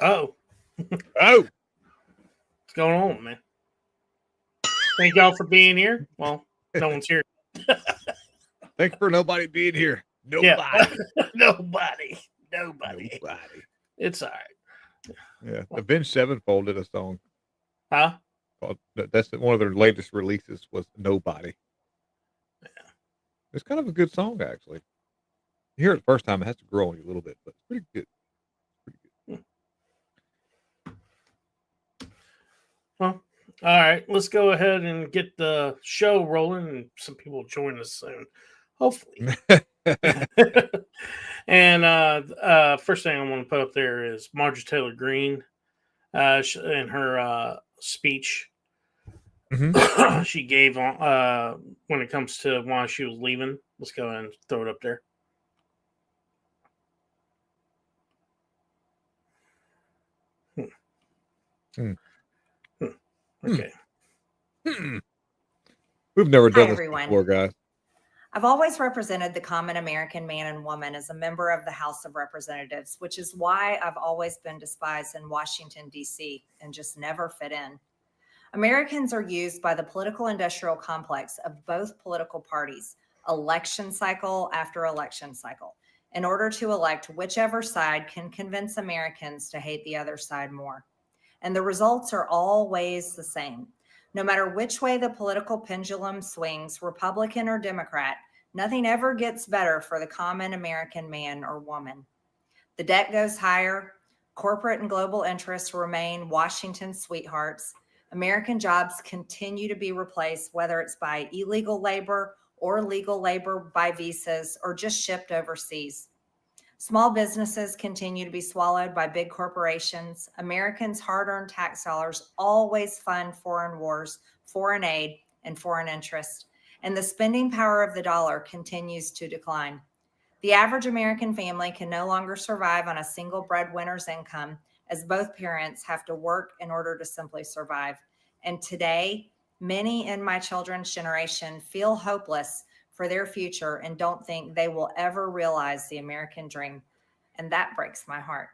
Oh. Oh. What's going on, man? Thank y'all for being here. Well, no one's here. Thanks for nobody being here. Nobody. Yeah. Nobody. It's all right. Yeah. Avenged Sevenfold did a song. Huh? Called, that's one of their latest releases was Nobody. Yeah. It's kind of a good song, actually. You hear it the first time, it has to grow on you a little bit, but it's pretty good. Well, all right. Let's go ahead and get the show rolling, and some people join us soon, hopefully. And first thing I want to put up there is Marjorie Taylor Greene, in her speech she gave on when it comes to why she was leaving. Let's go ahead and throw it up there. Okay. We've never done this before, guys. I've always represented the common American man and woman as a member of the House of Representatives, which is why I've always been despised in Washington, D.C., and just never fit in. Americans are used by the political industrial complex of both political parties, election cycle after election cycle, in order to elect whichever side can convince Americans to hate the other side more. And the results are always the same. No matter which way the political pendulum swings, Republican or Democrat, nothing ever gets better for the common American man or woman. The debt goes higher. Corporate and global interests remain Washington's sweethearts. American jobs continue to be replaced, whether it's by illegal labor or legal labor by visas or just shipped overseas. Small businesses continue to be swallowed by big corporations. Americans' hard-earned tax dollars always fund foreign wars, foreign aid, and foreign interest. And the spending power of the dollar continues to decline. The average American family can no longer survive on a single breadwinner's income, as both parents have to work in order to simply survive. And today, many in my children's generation feel hopeless for their future and don't think they will ever realize the American dream. And that breaks my heart.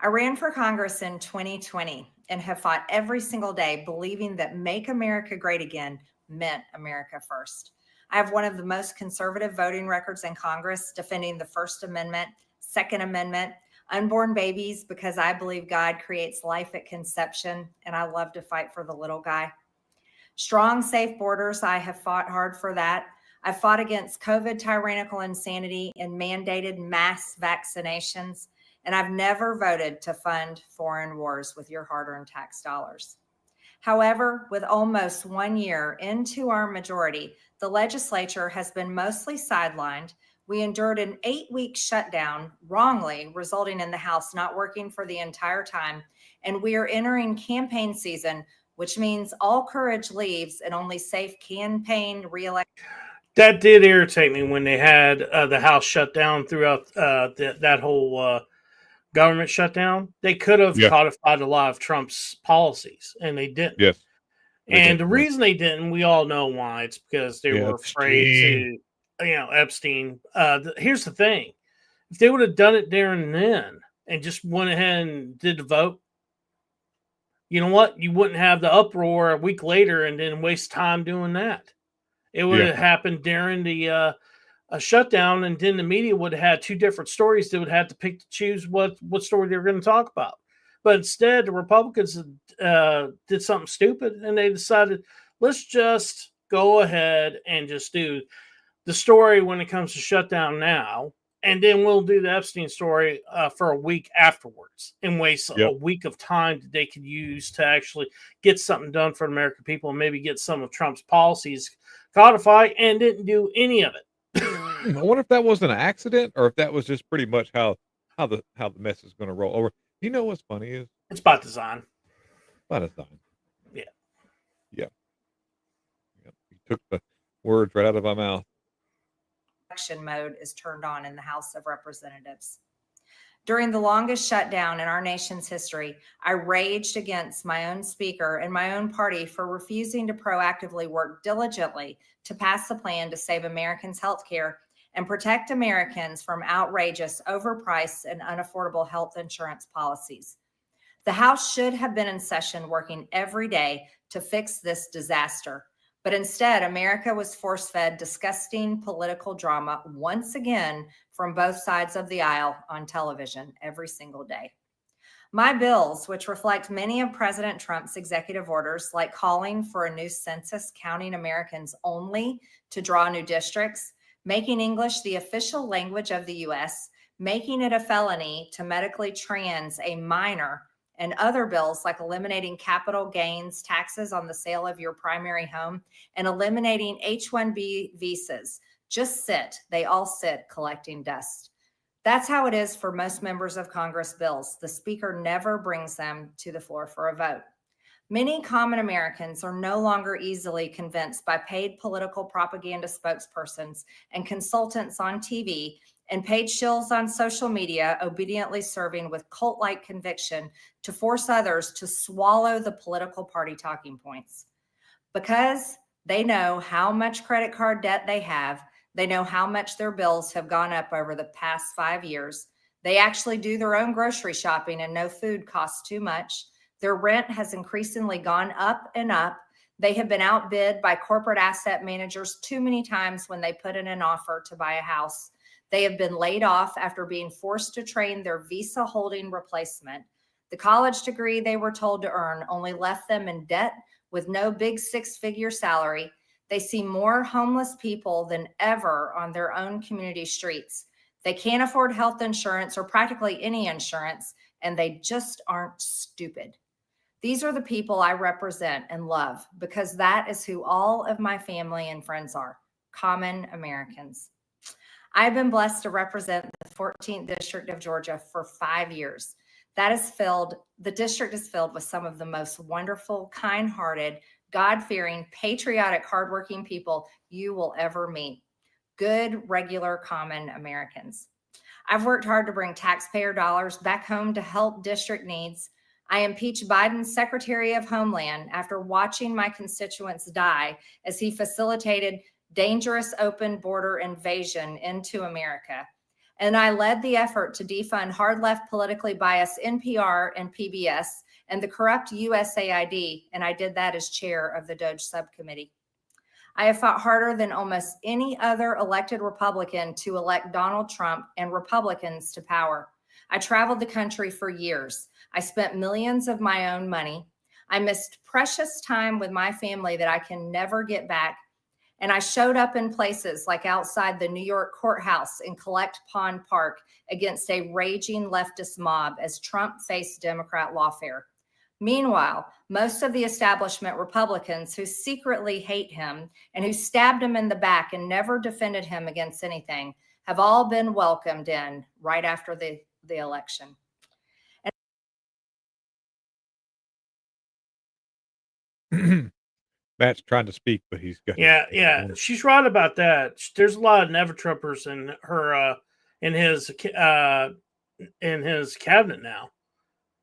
I ran for Congress in 2020 and have fought every single day believing that Make America Great Again meant America first. I have one of the most conservative voting records in Congress, defending the First Amendment, Second Amendment, unborn babies, because I believe God creates life at conception, and I love to fight for the little guy. Strong, safe borders, I have fought hard for that. I've fought against COVID tyrannical insanity and mandated mass vaccinations, and I've never voted to fund foreign wars with your hard-earned tax dollars. However, with almost 1 year into our majority, the legislature has been mostly sidelined. We endured an 8-week shutdown, wrongly, resulting in the House not working for the entire time, and we are entering campaign season, which means all courage leaves and only safe campaign reelection. That did irritate me when they had the House shut down throughout that whole government shutdown. They could have codified a lot of Trump's policies, and they didn't. Yes. And the reason they didn't, we all know why. It's because they were afraid to, Epstein. Here's the thing. If they would have done it there and then and just went ahead and did the vote, you know what? You wouldn't have the uproar a week later and then waste time doing that. It would have happened during the shutdown, and then the media would have had two different stories. They would have to pick to choose what story they were going to talk about. But instead, the Republicans did something stupid, and they decided, let's just go ahead and just do the story when it comes to shutdown now, and then we'll do the Epstein story for a week afterwards and waste a week of time that they could use to actually get something done for the American people and maybe get some of Trump's policies codified, and didn't do any of it. I wonder if that was an accident or if that was just pretty much how the mess is going to roll over. You know what's funny is it's by design. By design. Yeah. You took the words right out of my mouth. Election mode is turned on in the House of Representatives. During the longest shutdown in our nation's history, I raged against my own speaker and my own party for refusing to proactively work diligently to pass the plan to save Americans' health care and protect Americans from outrageous, overpriced, and unaffordable health insurance policies. The House should have been in session working every day to fix this disaster. But instead, America was force-fed disgusting political drama once again from both sides of the aisle on television every single day. My bills, which reflect many of President Trump's executive orders, like calling for a new census counting Americans only to draw new districts, making English the official language of the U.S., making it a felony to medically trans a minor, and other bills like eliminating capital gains taxes on the sale of your primary home and eliminating H-1B visas, just sit. They all sit collecting dust. That's how it is for most members of Congress bills. The Speaker never brings them to the floor for a vote. Many common Americans are no longer easily convinced by paid political propaganda spokespersons and consultants on TV and paid shills on social media, obediently serving with cult-like conviction to force others to swallow the political party talking points. Because they know how much credit card debt they have, they know how much their bills have gone up over the past 5 years. They actually do their own grocery shopping and know food costs too much. Their rent has increasingly gone up and up. They have been outbid by corporate asset managers too many times when they put in an offer to buy a house. They have been laid off after being forced to train their visa holding replacement. The college degree they were told to earn only left them in debt with no big six-figure salary. They see more homeless people than ever on their own community streets. They can't afford health insurance or practically any insurance, and they just aren't stupid. These are the people I represent and love because that is who all of my family and friends are, common Americans. I've been blessed to represent the 14th District of Georgia for 5 years. The district is filled with some of the most wonderful, kind-hearted, God-fearing, patriotic, hardworking people you will ever meet. Good, regular, common Americans. I've worked hard to bring taxpayer dollars back home to help district needs. I impeached Biden's Secretary of Homeland after watching my constituents die as he facilitated dangerous open border invasion into America. And I led the effort to defund hard left politically biased NPR and PBS and the corrupt USAID, and I did that as chair of the DOJ subcommittee. I have fought harder than almost any other elected Republican to elect Donald Trump and Republicans to power. I traveled the country for years. I spent millions of my own money. I missed precious time with my family that I can never get back. And I showed up in places like outside the New York courthouse in Collect Pond Park against a raging leftist mob as Trump faced Democrat lawfare. Meanwhile, most of the establishment Republicans who secretly hate him and who stabbed him in the back and never defended him against anything have all been welcomed in right after the election. Matt's trying to speak, but he's got. Yeah. She's right about that. There's a lot of Never Trumpers in her, in his cabinet now.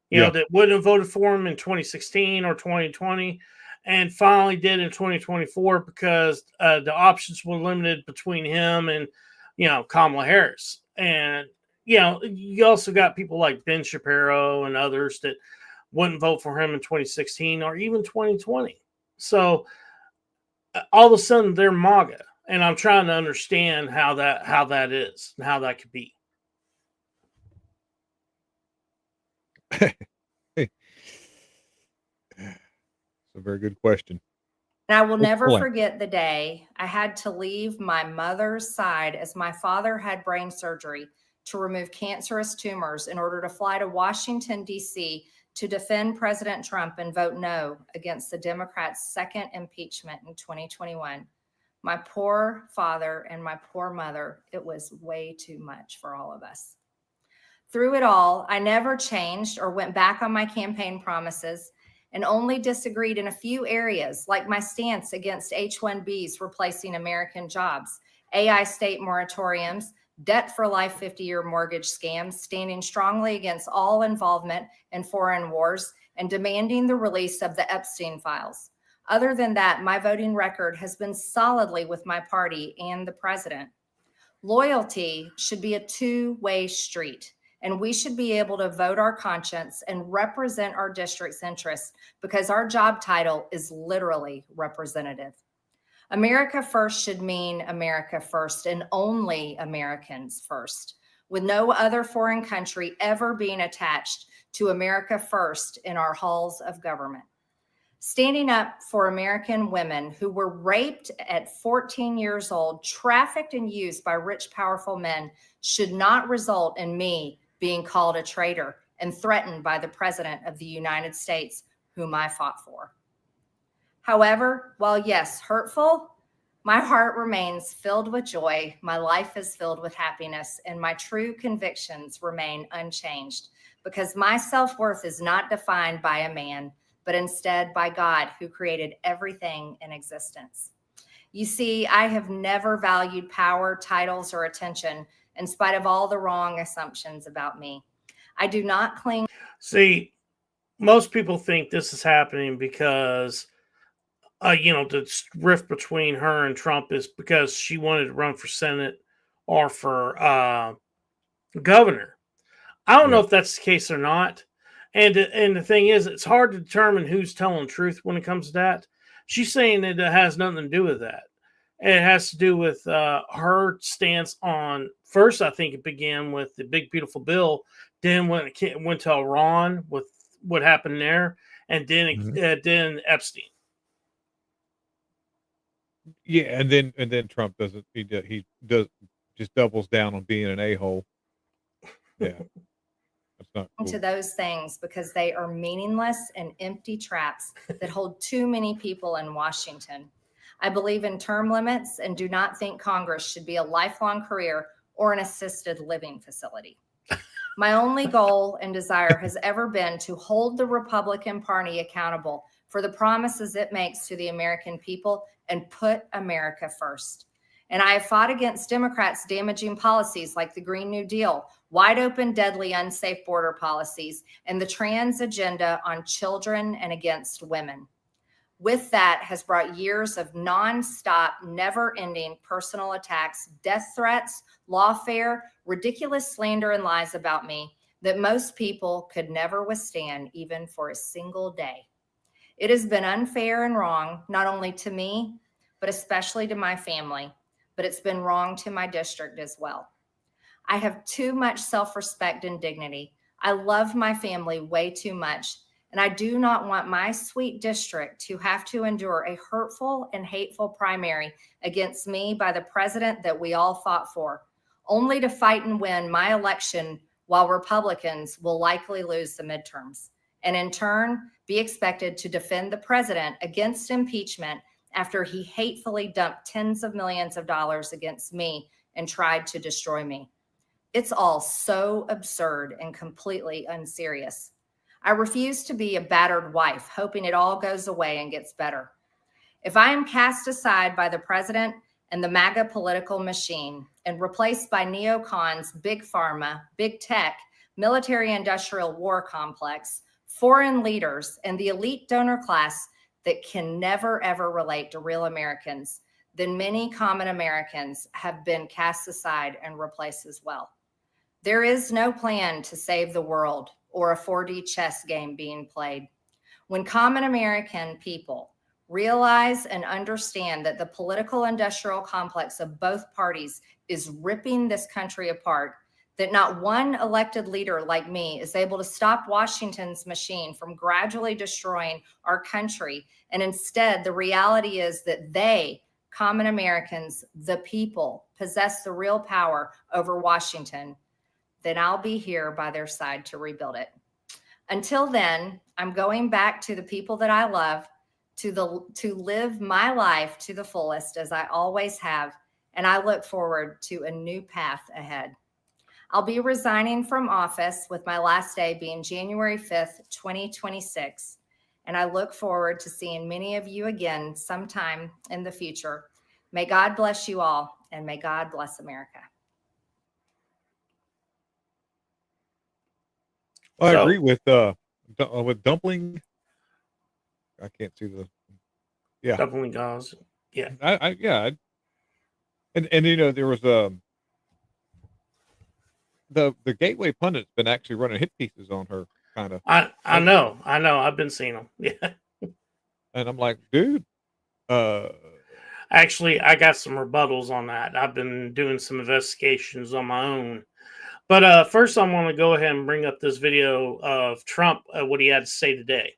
You know, that wouldn't have voted for him in 2016 or 2020, and finally did in 2024 because the options were limited between him and, Kamala Harris. And, you also got people like Ben Shapiro and others that wouldn't vote for him in 2016 or even 2020. So all of a sudden they're MAGA, and I'm trying to understand how that is and how that could be. It's a very good question. And I will never forget the day I had to leave my mother's side as my father had brain surgery to remove cancerous tumors in order to fly to Washington, D.C. to defend President Trump and vote no against the Democrats' second impeachment in 2021. My poor father and my poor mother, it was way too much for all of us. Through it all, I never changed or went back on my campaign promises and only disagreed in a few areas, like my stance against H-1Bs replacing American jobs, AI state moratoriums, debt for life 50-year mortgage scams, standing strongly against all involvement in foreign wars, and demanding the release of the Epstein files. Other than that, my voting record has been solidly with my party and the president. Loyalty should be a two-way street, and we should be able to vote our conscience and represent our district's interests because our job title is literally representative. America first should mean America first and only Americans first, with no other foreign country ever being attached to America first in our halls of government. Standing up for American women who were raped at 14 years old, trafficked and used by rich, powerful men should not result in me being called a traitor and threatened by the President of the United States, whom I fought for. However, while yes, hurtful, my heart remains filled with joy, my life is filled with happiness, and my true convictions remain unchanged because my self-worth is not defined by a man, but instead by God, who created everything in existence. You see, I have never valued power, titles, or attention in spite of all the wrong assumptions about me. I do not cling. See, most people think this is happening because the rift between her and Trump is because she wanted to run for Senate or for governor. I don't know if that's the case or not. And the thing is, it's hard to determine who's telling the truth when it comes to that. She's saying that it has nothing to do with that. It has to do with her stance on, first, I think it began with the big, beautiful bill. Then when it went to Iran with what happened there. And then, then Epstein. Yeah, and then Trump doesn't. He does just doubles down on being an a-hole. Yeah, that's not cool. To those things because they are meaningless and empty traps that hold too many people in Washington. I believe in term limits and do not think Congress should be a lifelong career or an assisted living facility. My only goal and desire has ever been to hold the Republican Party accountable for the promises it makes to the American people and put America first. And I have fought against Democrats' damaging policies like the Green New Deal, wide open, deadly, unsafe border policies, and the trans agenda on children and against women. With that has brought years of nonstop, never-ending personal attacks, death threats, lawfare, ridiculous slander and lies about me that most people could never withstand even for a single day. It has been unfair and wrong, not only to me, but especially to my family, but it's been wrong to my district as well. I have too much self-respect and dignity. I love my family way too much, and I do not want my sweet district to have to endure a hurtful and hateful primary against me by the president that we all fought for, only to fight and win my election while Republicans will likely lose the midterms, and in turn be expected to defend the president against impeachment after he hatefully dumped tens of millions of dollars against me and tried to destroy me. It's all so absurd and completely unserious. I refuse to be a battered wife, hoping it all goes away and gets better. If I am cast aside by the president and the MAGA political machine and replaced by neocons, big pharma, big tech, military-industrial war complex, foreign leaders, and the elite donor class that can never, ever relate to real Americans, then many common Americans have been cast aside and replaced as well. There is no plan to save the world or a 4D chess game being played. When common American people realize and understand that the political industrial complex of both parties is ripping this country apart, that not one elected leader like me is able to stop Washington's machine from gradually destroying our country. And instead, the reality is that they, common Americans, the people, possess the real power over Washington, then I'll be here by their side to rebuild it. Until then, I'm going back to the people that I love, to live my life to the fullest as I always have, and I look forward to a new path ahead. I'll be resigning from office with my last day being January 5th, 2026. And I look forward to seeing many of you again sometime in the future. May God bless you all, and may God bless America. Well, I agree with dumpling. I can't see dumpling gauze. Yeah. And there was the Gateway pundit's been actually running hit pieces on her, kind of. I know. I've been seeing them. Yeah. And I'm like, dude. Actually, I got some rebuttals on that. I've been doing some investigations on my own. But first, I want to go ahead and bring up this video of Trump, what he had to say today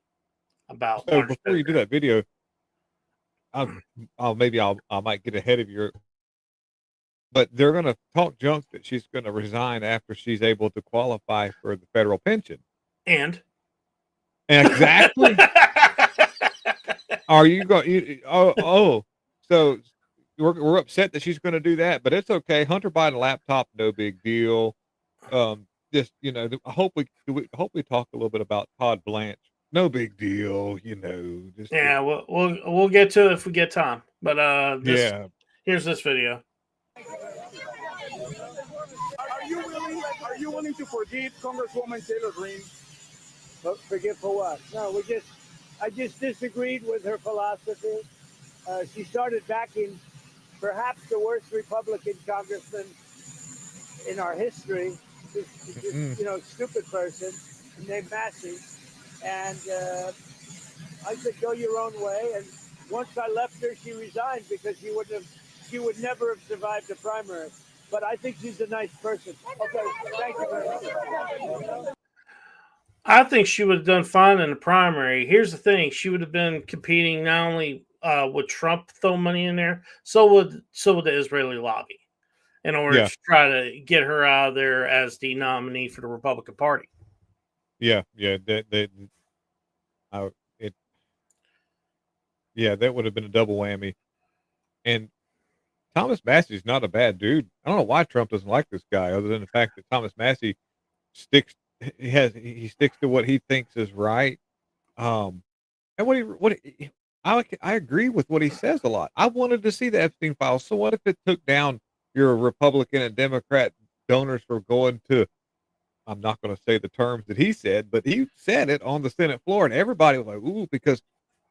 about. So before you do that video, I might get ahead of your. But they're going to talk junk that she's going to resign after she's able to qualify for the federal pension. And exactly. Are you going? So we're upset that she's going to do that, but it's okay. Hunter Biden laptop, no big deal. Just I hope we talk a little bit about Todd Blanche. No big deal, Just we'll get to it if we get time. But here's this video. Are you willing to forgive Congresswoman Taylor Greene? Forgive for what? No, I just disagreed with her philosophy. She started backing perhaps the worst Republican congressman in our history. Stupid person named Massey. And I said, go your own way. And once I left her, she resigned because she would never have survived the primary. But I think she's a nice person. Okay, thank you very much. I think she would have done fine in the primary. Here's the thing: she would have been competing not only with Trump throw money in there, so would the Israeli lobby, in order to try to get her out of there as the nominee for the Republican Party. That would have been a double whammy. And Thomas Massey's not a bad dude. I don't know why Trump doesn't like this guy, other than the fact that Thomas Massey sticks to what he thinks is right. And I agree with what he says a lot. I wanted to see the Epstein files. So what if it took down your Republican and Democrat donors for going to, I'm not going to say the terms that he said, but he said it on the Senate floor, and everybody was like, ooh, because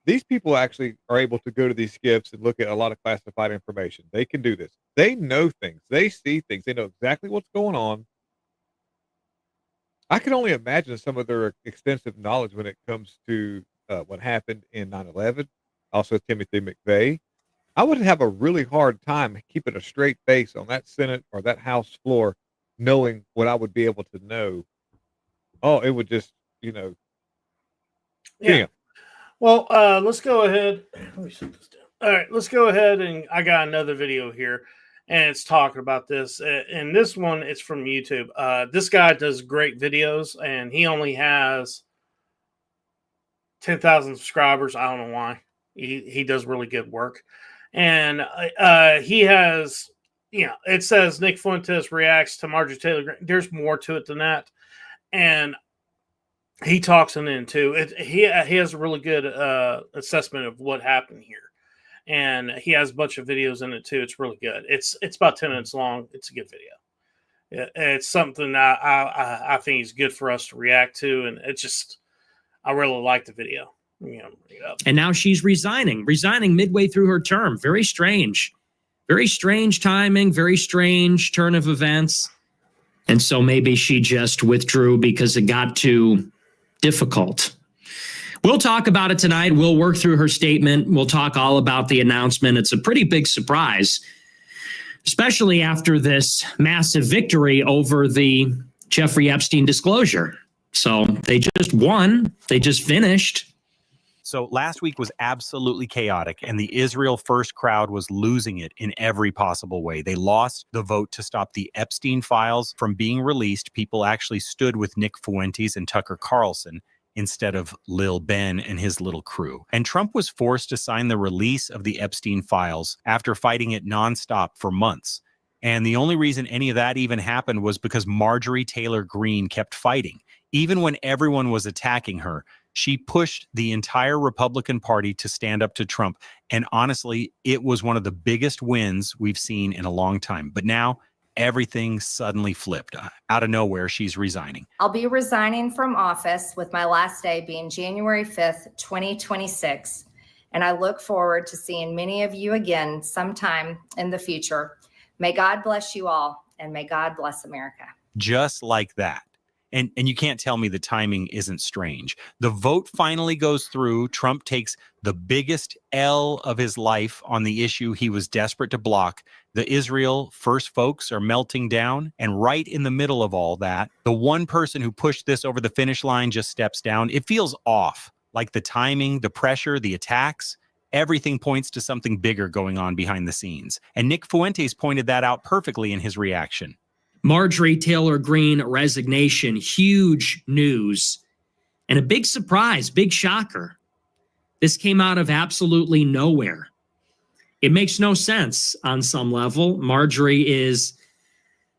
these people actually are able to go to these skips and look at a lot of classified information. They can do this. They know things. They see things. They know exactly what's going on. I can only imagine some of their extensive knowledge when it comes to what happened in 9/11. Also, Timothy McVeigh. I would have a really hard time keeping a straight face on that Senate or that House floor, knowing what I would be able to know. Oh, it would just, Yeah. Well, let's go ahead. Let me set this down. All right, let's go ahead, and I got another video here, and it's talking about this. And this one is from YouTube. This guy does great videos, and he only has 10,000 subscribers. I don't know why. He does really good work. And he has, it says Nick Fuentes reacts to Marjorie Taylor Greene. There's more to it than that. And he talks into it. He has a really good assessment of what happened here. And he has a bunch of videos in it too. It's really good. It's about 10 minutes long. It's a good video. It's something I think is good for us to react to. And it's just, I really like the video. And now she's resigning midway through her term. Very strange timing, very strange turn of events. And so maybe she just withdrew because it got too difficult. We'll talk about it tonight. We'll work through her statement. We'll talk all about the announcement. It's a pretty big surprise, especially after this massive victory over the Jeffrey Epstein disclosure. So they just won. They just finished. So last week was absolutely chaotic, and the Israel First crowd was losing it in every possible way. They lost the vote to stop the Epstein files from being released. People actually stood with Nick Fuentes and Tucker Carlson instead of Lil Ben and his little crew. And Trump was forced to sign the release of the Epstein files after fighting it nonstop for months. And the only reason any of that even happened was because Marjorie Taylor Greene kept fighting. Even when everyone was attacking her, she pushed the entire Republican Party to stand up to Trump. And honestly, it was one of the biggest wins we've seen in a long time. But now everything suddenly flipped. Out of nowhere, she's resigning. I'll be resigning from office with my last day being January 5th, 2026. And I look forward to seeing many of you again sometime in the future. May God bless you all, and may God bless America. just like that. And you can't tell me the timing isn't strange. The vote finally goes through. Trump takes the biggest L of his life on the issue he was desperate to block. The Israel first folks are melting down. And right in the middle of all that, the one person who pushed this over the finish line just steps down. It feels off, like the timing, the pressure, the attacks. Everything points to something bigger going on behind the scenes. And Nick Fuentes pointed that out perfectly in his reaction. Marjorie Taylor Greene resignation, huge news, and a big surprise, big shocker. This came out of absolutely nowhere. It makes no sense on some level. Marjorie is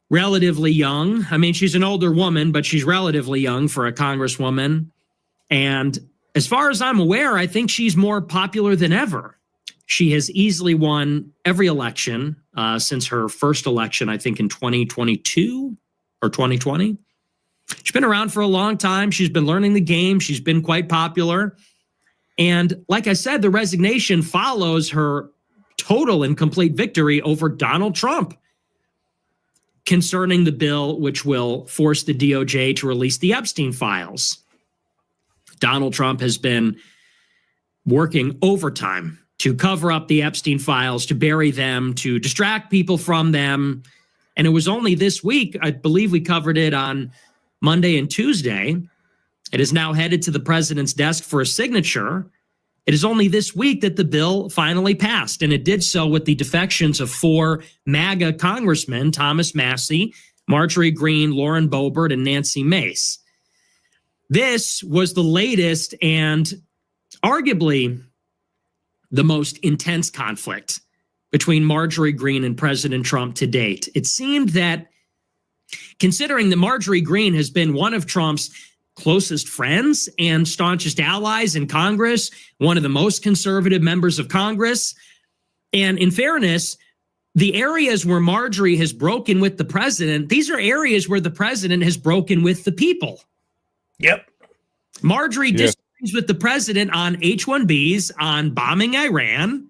relatively young. I mean, she's an older woman, but she's relatively young for a congresswoman. And as far as I'm aware, I think she's more popular than ever. She has easily won every election since her first election, I think in 2022 or 2020. She's been around for a long time. She's been learning the game. She's been quite popular. And like I said, the resignation follows her total and complete victory over Donald Trump concerning the bill which will force the DOJ to release the Epstein files. Donald Trump has been working overtime to cover up the Epstein files, to bury them, to distract people from them. And it was only this week, I believe we covered it on Monday and Tuesday. It is now headed to the president's desk for a signature. It is only this week that the bill finally passed, and it did so with the defections of 4 MAGA congressmen, Thomas Massie, Marjorie Greene, Lauren Boebert, and Nancy Mace. This was the latest and arguably the most intense conflict between Marjorie Greene and President Trump to date. It seemed that, considering that Marjorie Greene has been one of Trump's closest friends and staunchest allies in Congress, one of the most conservative members of Congress, and in fairness, the areas where Marjorie has broken with the president, these are areas where the president has broken with the people. Yep. Marjorie disagrees with the president on H-1Bs, on bombing Iran,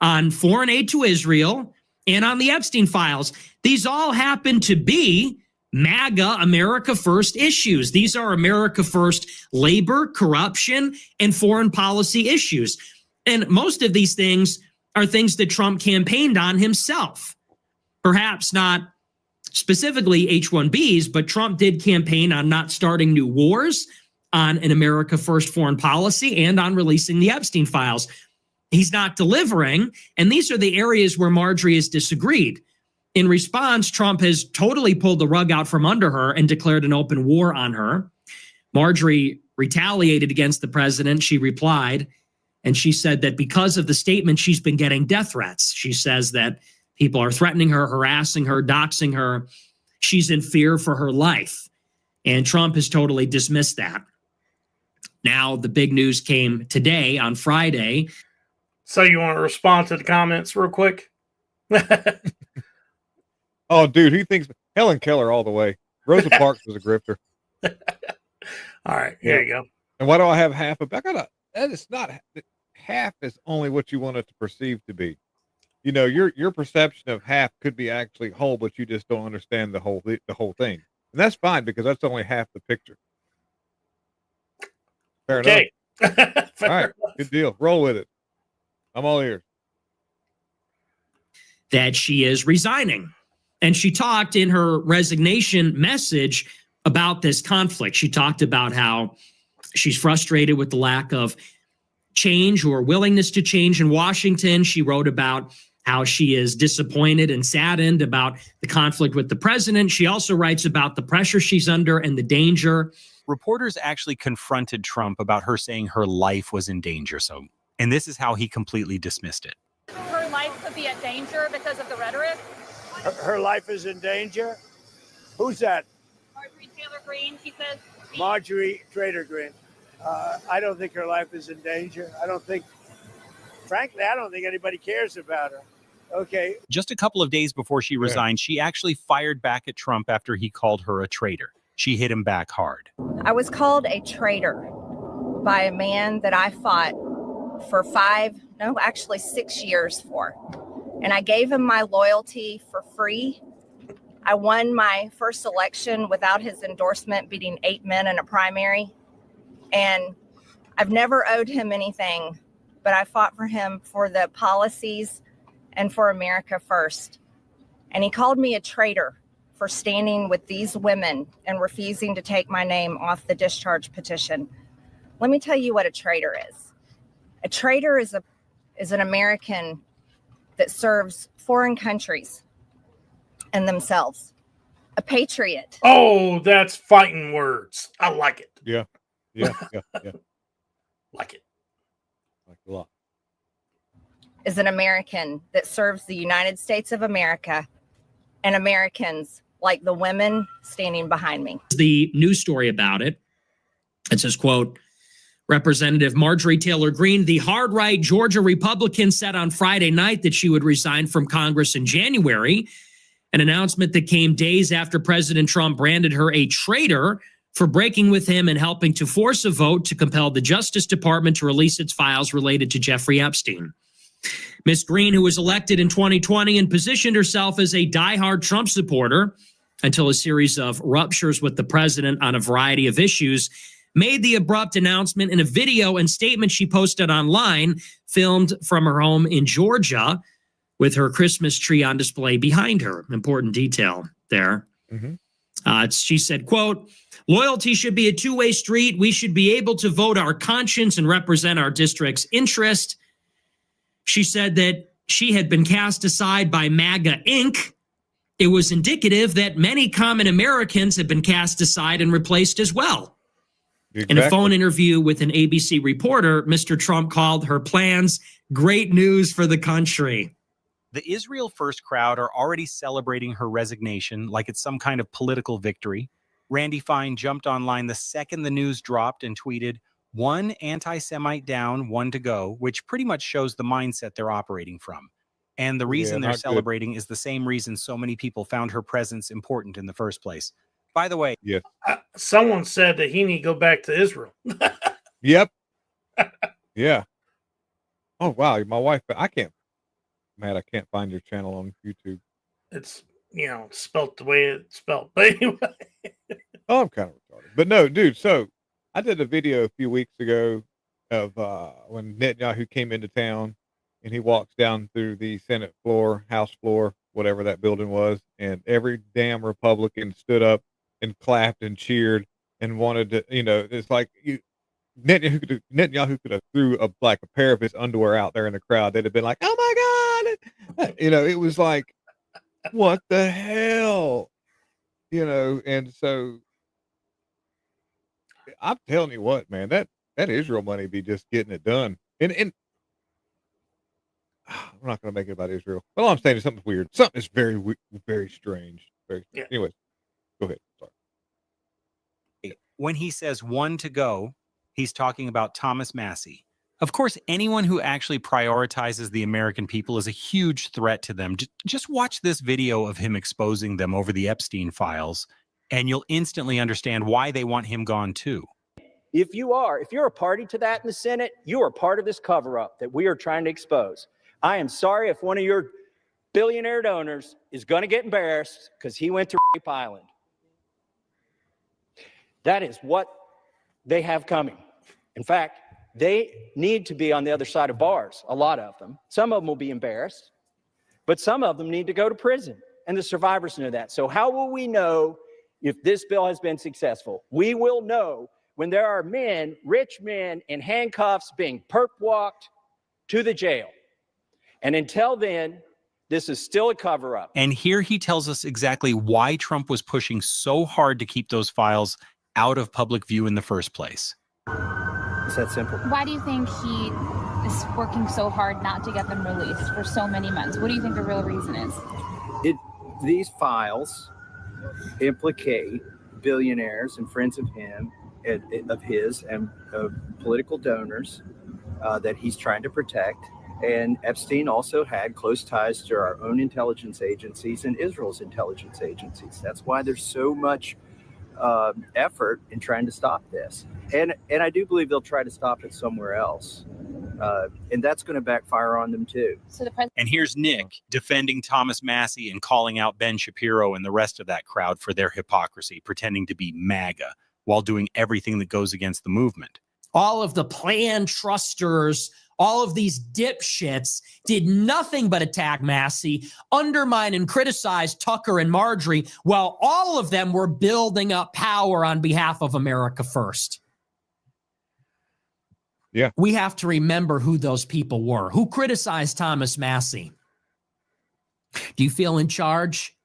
on foreign aid to Israel, and on the Epstein files. These all happen to be MAGA America First issues. These are America First labor, corruption, and foreign policy issues. And most of these things are things that Trump campaigned on himself. Perhaps not specifically H-1Bs, but Trump did campaign on not starting new wars, on an America First foreign policy, and on releasing the Epstein files. He's not delivering, and these are the areas where Marjorie has disagreed. In response, Trump has totally pulled the rug out from under her and declared an open war on her. Marjorie retaliated against the president. She replied, and she said that because of the statement, she's been getting death threats. She says that people are threatening her, harassing her, doxing her. She's in fear for her life. And Trump has totally dismissed that. Now, the big news came today on Friday. So you want to respond to the comments real quick? Oh, dude, who thinks Helen Keller all the way? Rosa Parks was a grifter. All right, here you go. And why do I have half of? That is not half is only what you want it to perceive to be. You know, your perception of half could be actually whole, but you just don't understand the whole thing, and that's fine because that's only half the picture. Fair enough. All right, good deal. Roll with it. I'm all ears. That she is resigning. And she talked in her resignation message about this conflict. She talked about how she's frustrated with the lack of change or willingness to change in Washington. She wrote about how she is disappointed and saddened about the conflict with the president. She also writes about the pressure she's under and the danger. Reporters actually confronted Trump about her saying her life was in danger. And this is how he completely dismissed it. Her life could be in danger because of the rhetoric. Her life is in danger? Who's that? Marjorie Taylor Greene, she says. Marjorie Taylor Greene. I don't think her life is in danger. Frankly, I don't think anybody cares about her. Okay. Just a couple of days before she resigned, she actually fired back at Trump after he called her a traitor. She hit him back hard. I was called a traitor by a man that I fought for 6 years for. And I gave him my loyalty for free. I won my first election without his endorsement, beating 8 men in a primary. And I've never owed him anything, but I fought for him for the policies and for America first. And he called me a traitor for standing with these women and refusing to take my name off the discharge petition. Let me tell you what a traitor is. A traitor is an American that serves foreign countries and themselves. A patriot. Oh, that's fighting words. I like it. Yeah. Like it. Like a lot. Is an American that serves the United States of America and Americans like the women standing behind me. The news story about it, it says, quote, Representative Marjorie Taylor Greene, the hard-right Georgia Republican, said on Friday night that she would resign from Congress in January, an announcement that came days after President Trump branded her a traitor for breaking with him and helping to force a vote to compel the Justice Department to release its files related to Jeffrey Epstein. Ms. Greene, who was elected in 2020 and positioned herself as a diehard Trump supporter until a series of ruptures with the president on a variety of issues, made the abrupt announcement in a video and statement she posted online, filmed from her home in Georgia, with her Christmas tree on display behind her. Important detail there. She said, quote, loyalty should be a two-way street. We should be able to vote our conscience and represent our district's interest. She said that she had been cast aside by MAGA Inc. It was indicative that many common Americans had been cast aside and replaced as well. Exactly. In a phone interview with an ABC reporter, Mr. Trump called her plans great news for the country. The Israel First crowd are already celebrating her resignation like it's some kind of political victory. Randy Fine jumped online the second the news dropped and tweeted, "One anti-Semite down, one to go," which pretty much shows the mindset they're operating from. And the reason they're celebrating is the same reason so many people found her presence important in the first place. By the way, someone said that he need to go back to Israel. Yep. Yeah. Oh, wow. My wife, I can't find your channel on YouTube. It's, spelt the way it's spelled. But anyway. Oh, I'm kind of retarded. But no, dude. So I did a video a few weeks ago of when Netanyahu came into town and he walks down through the Senate floor, House floor, whatever that building was. And every damn Republican stood up and clapped and cheered and wanted to, it's like Netanyahu could have threw a pair of his underwear out there in the crowd. They'd have been like, "Oh my God." It was like, what the hell? And so I'm telling you what, man, that Israel money be just getting it done. And I'm not going to make it about Israel. All I'm saying is something's weird. Something is very, very strange. Anyways, go ahead. Sorry. When he says one to go, he's talking about Thomas Massie. Of course, anyone who actually prioritizes the American people is a huge threat to them. Just watch this video of him exposing them over the Epstein files, and you'll instantly understand why they want him gone too. If you're a party to that in the Senate, you are part of this cover-up that we are trying to expose. I am sorry if one of your billionaire donors is going to get embarrassed because he went to Rape Island. That is what they have coming. In fact, they need to be on the other side of bars, a lot of them. Some of them will be embarrassed, but some of them need to go to prison, and the survivors know that. So how will we know if this bill has been successful? We will know when there are men, rich men in handcuffs being perp-walked to the jail. And until then, this is still a cover-up. And here he tells us exactly why Trump was pushing so hard to keep those files out of public view in the first place. It's that simple. Why do you think he is working so hard not to get them released for so many months? What do you think the real reason is? These files implicate billionaires and friends of his and political donors that he's trying to protect. And Epstein also had close ties to our own intelligence agencies and Israel's intelligence agencies. That's why there's so much effort in trying to stop this. And I do believe they'll try to stop it somewhere else. and that's going to backfire on them too. So the president. And here's Nick defending Thomas Massey and calling out Ben Shapiro and the rest of that crowd for their hypocrisy, pretending to be MAGA while doing everything that goes against the movement. All of the plan trusters, all of these dipshits did nothing but attack Massey, undermine and criticize Tucker and Marjorie, while all of them were building up power on behalf of America First. Yeah. We have to remember who those people were. Who criticized Thomas Massey? Do you feel in charge?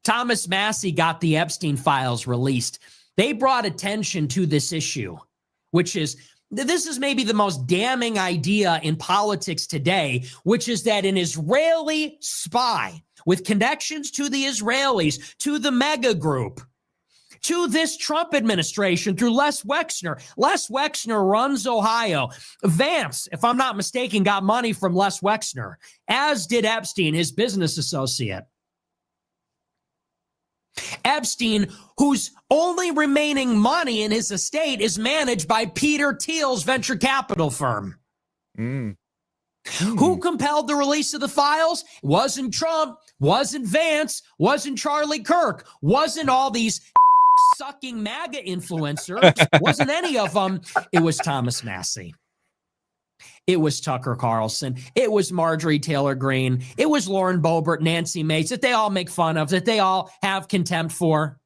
Thomas Massey got the Epstein files released. They brought attention to this issue, which is, this is maybe the most damning idea in politics today, which is that an Israeli spy with connections to the Israelis, to the MAGA group, to this Trump administration through Les Wexner. Les Wexner runs Ohio. Vance, if I'm not mistaken, got money from Les Wexner, as did Epstein, his business associate. Epstein, whose only remaining money in his estate is managed by Peter Thiel's venture capital firm. Who compelled the release of the files? Wasn't Trump, wasn't Vance, wasn't Charlie Kirk, wasn't all these sucking MAGA influencers, wasn't any of them. It was Thomas Massey. It was Tucker Carlson. It was Marjorie Taylor Greene. It was Lauren Boebert, Nancy Mace, that they all make fun of, that they all have contempt for.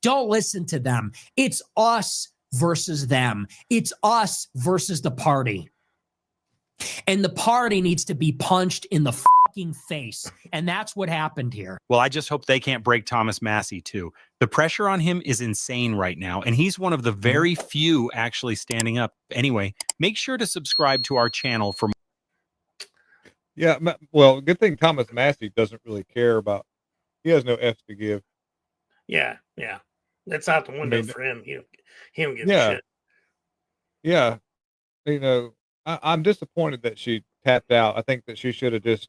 Don't listen to them. It's us versus them. It's us versus the party. And the party needs to be punched in the fucking face. And that's what happened here. Well, I just hope they can't break Thomas Massey too. The pressure on him is insane right now. And he's one of the very few actually standing up. Anyway, make sure to subscribe to our channel for more. Yeah, well, good thing Thomas Massey doesn't really care about, he has no F's to give. Yeah. That's out the window for him. He don't give a shit. Yeah. You know, I'm disappointed that she tapped out. I think that she should have just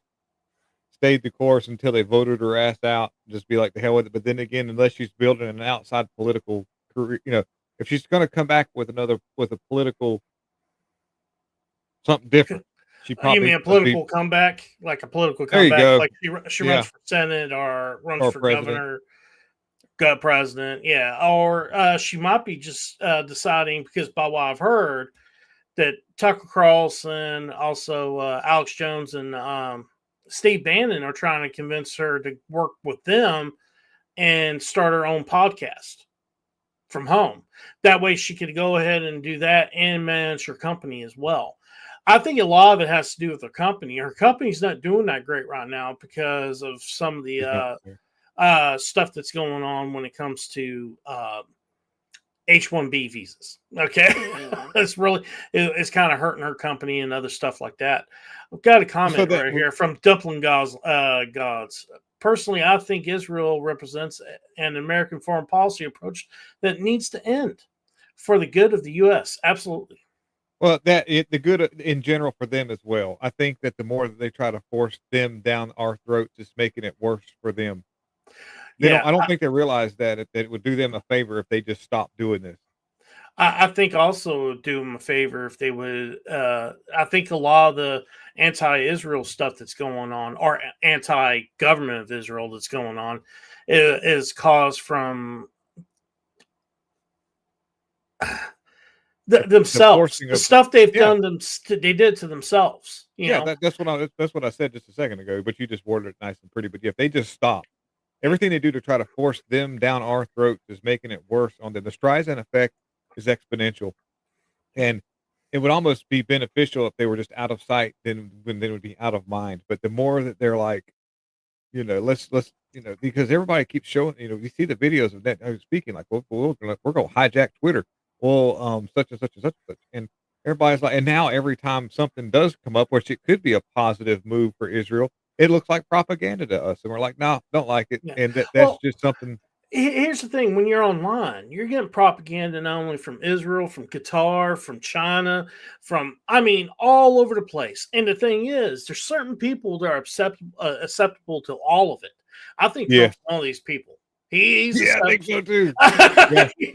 stayed the course until they voted her ass out. Just be like, the hell with it. But then again, unless she's building an outside political career, you know, if she's going to come back with a political, something different, she probably. You mean a political comeback? Like a political There comeback? you go. Like she runs for Senate or runs for president. governor, got president. Yeah. Or she might be just deciding, because by what I've heard, that Tucker Carlson, also Alex Jones and Steve Bannon are trying to convince her to work with them and start her own podcast from home. That way she could go ahead and do that and manage her company as well. I think a lot of it has to do with her company. Her company's not doing that great right now because of some of the stuff that's going on when it comes to H-1B visas. Okay. It's kind of hurting her company and other stuff like that. I've got a comment right here from Dumpling Gods. Personally, I think Israel represents an American foreign policy approach that needs to end for the good of the U.S. Absolutely. Well, the good in general for them as well. I think that the more that they try to force them down our throats, it's making it worse for them. I don't think they realize that it would do them a favor if they just stopped doing this. I think also it would do them a favor if they would. I think a lot of the anti-Israel stuff that's going on, or anti-government of Israel that's going on, is caused from themselves. The stuff they've done, they did to themselves. You know? That's what I said just a second ago. But you just worded it nice and pretty. But if they just stop. Everything they do to try to force them down our throats is making it worse on them. The Streisand effect is exponential, and it would almost be beneficial if they were just out of sight. Then when they would be out of mind. But the more that they're like, you know, let's you know, because everybody keeps showing, you know, you see the videos of that speaking like, we're going to hijack Twitter. Well, such and such and such and such, and everybody's like, and now every time something does come up, which it could be a positive move for Israel, it looks like propaganda to us. And we're like, no, don't like it. Yeah. And that's just something. Here's the thing. When you're online, you're getting propaganda not only from Israel, from Qatar, from China, all over the place. And the thing is, there's certain people that are acceptable to all of it. I think Trump's one of these people. He's I think so too. Don't get me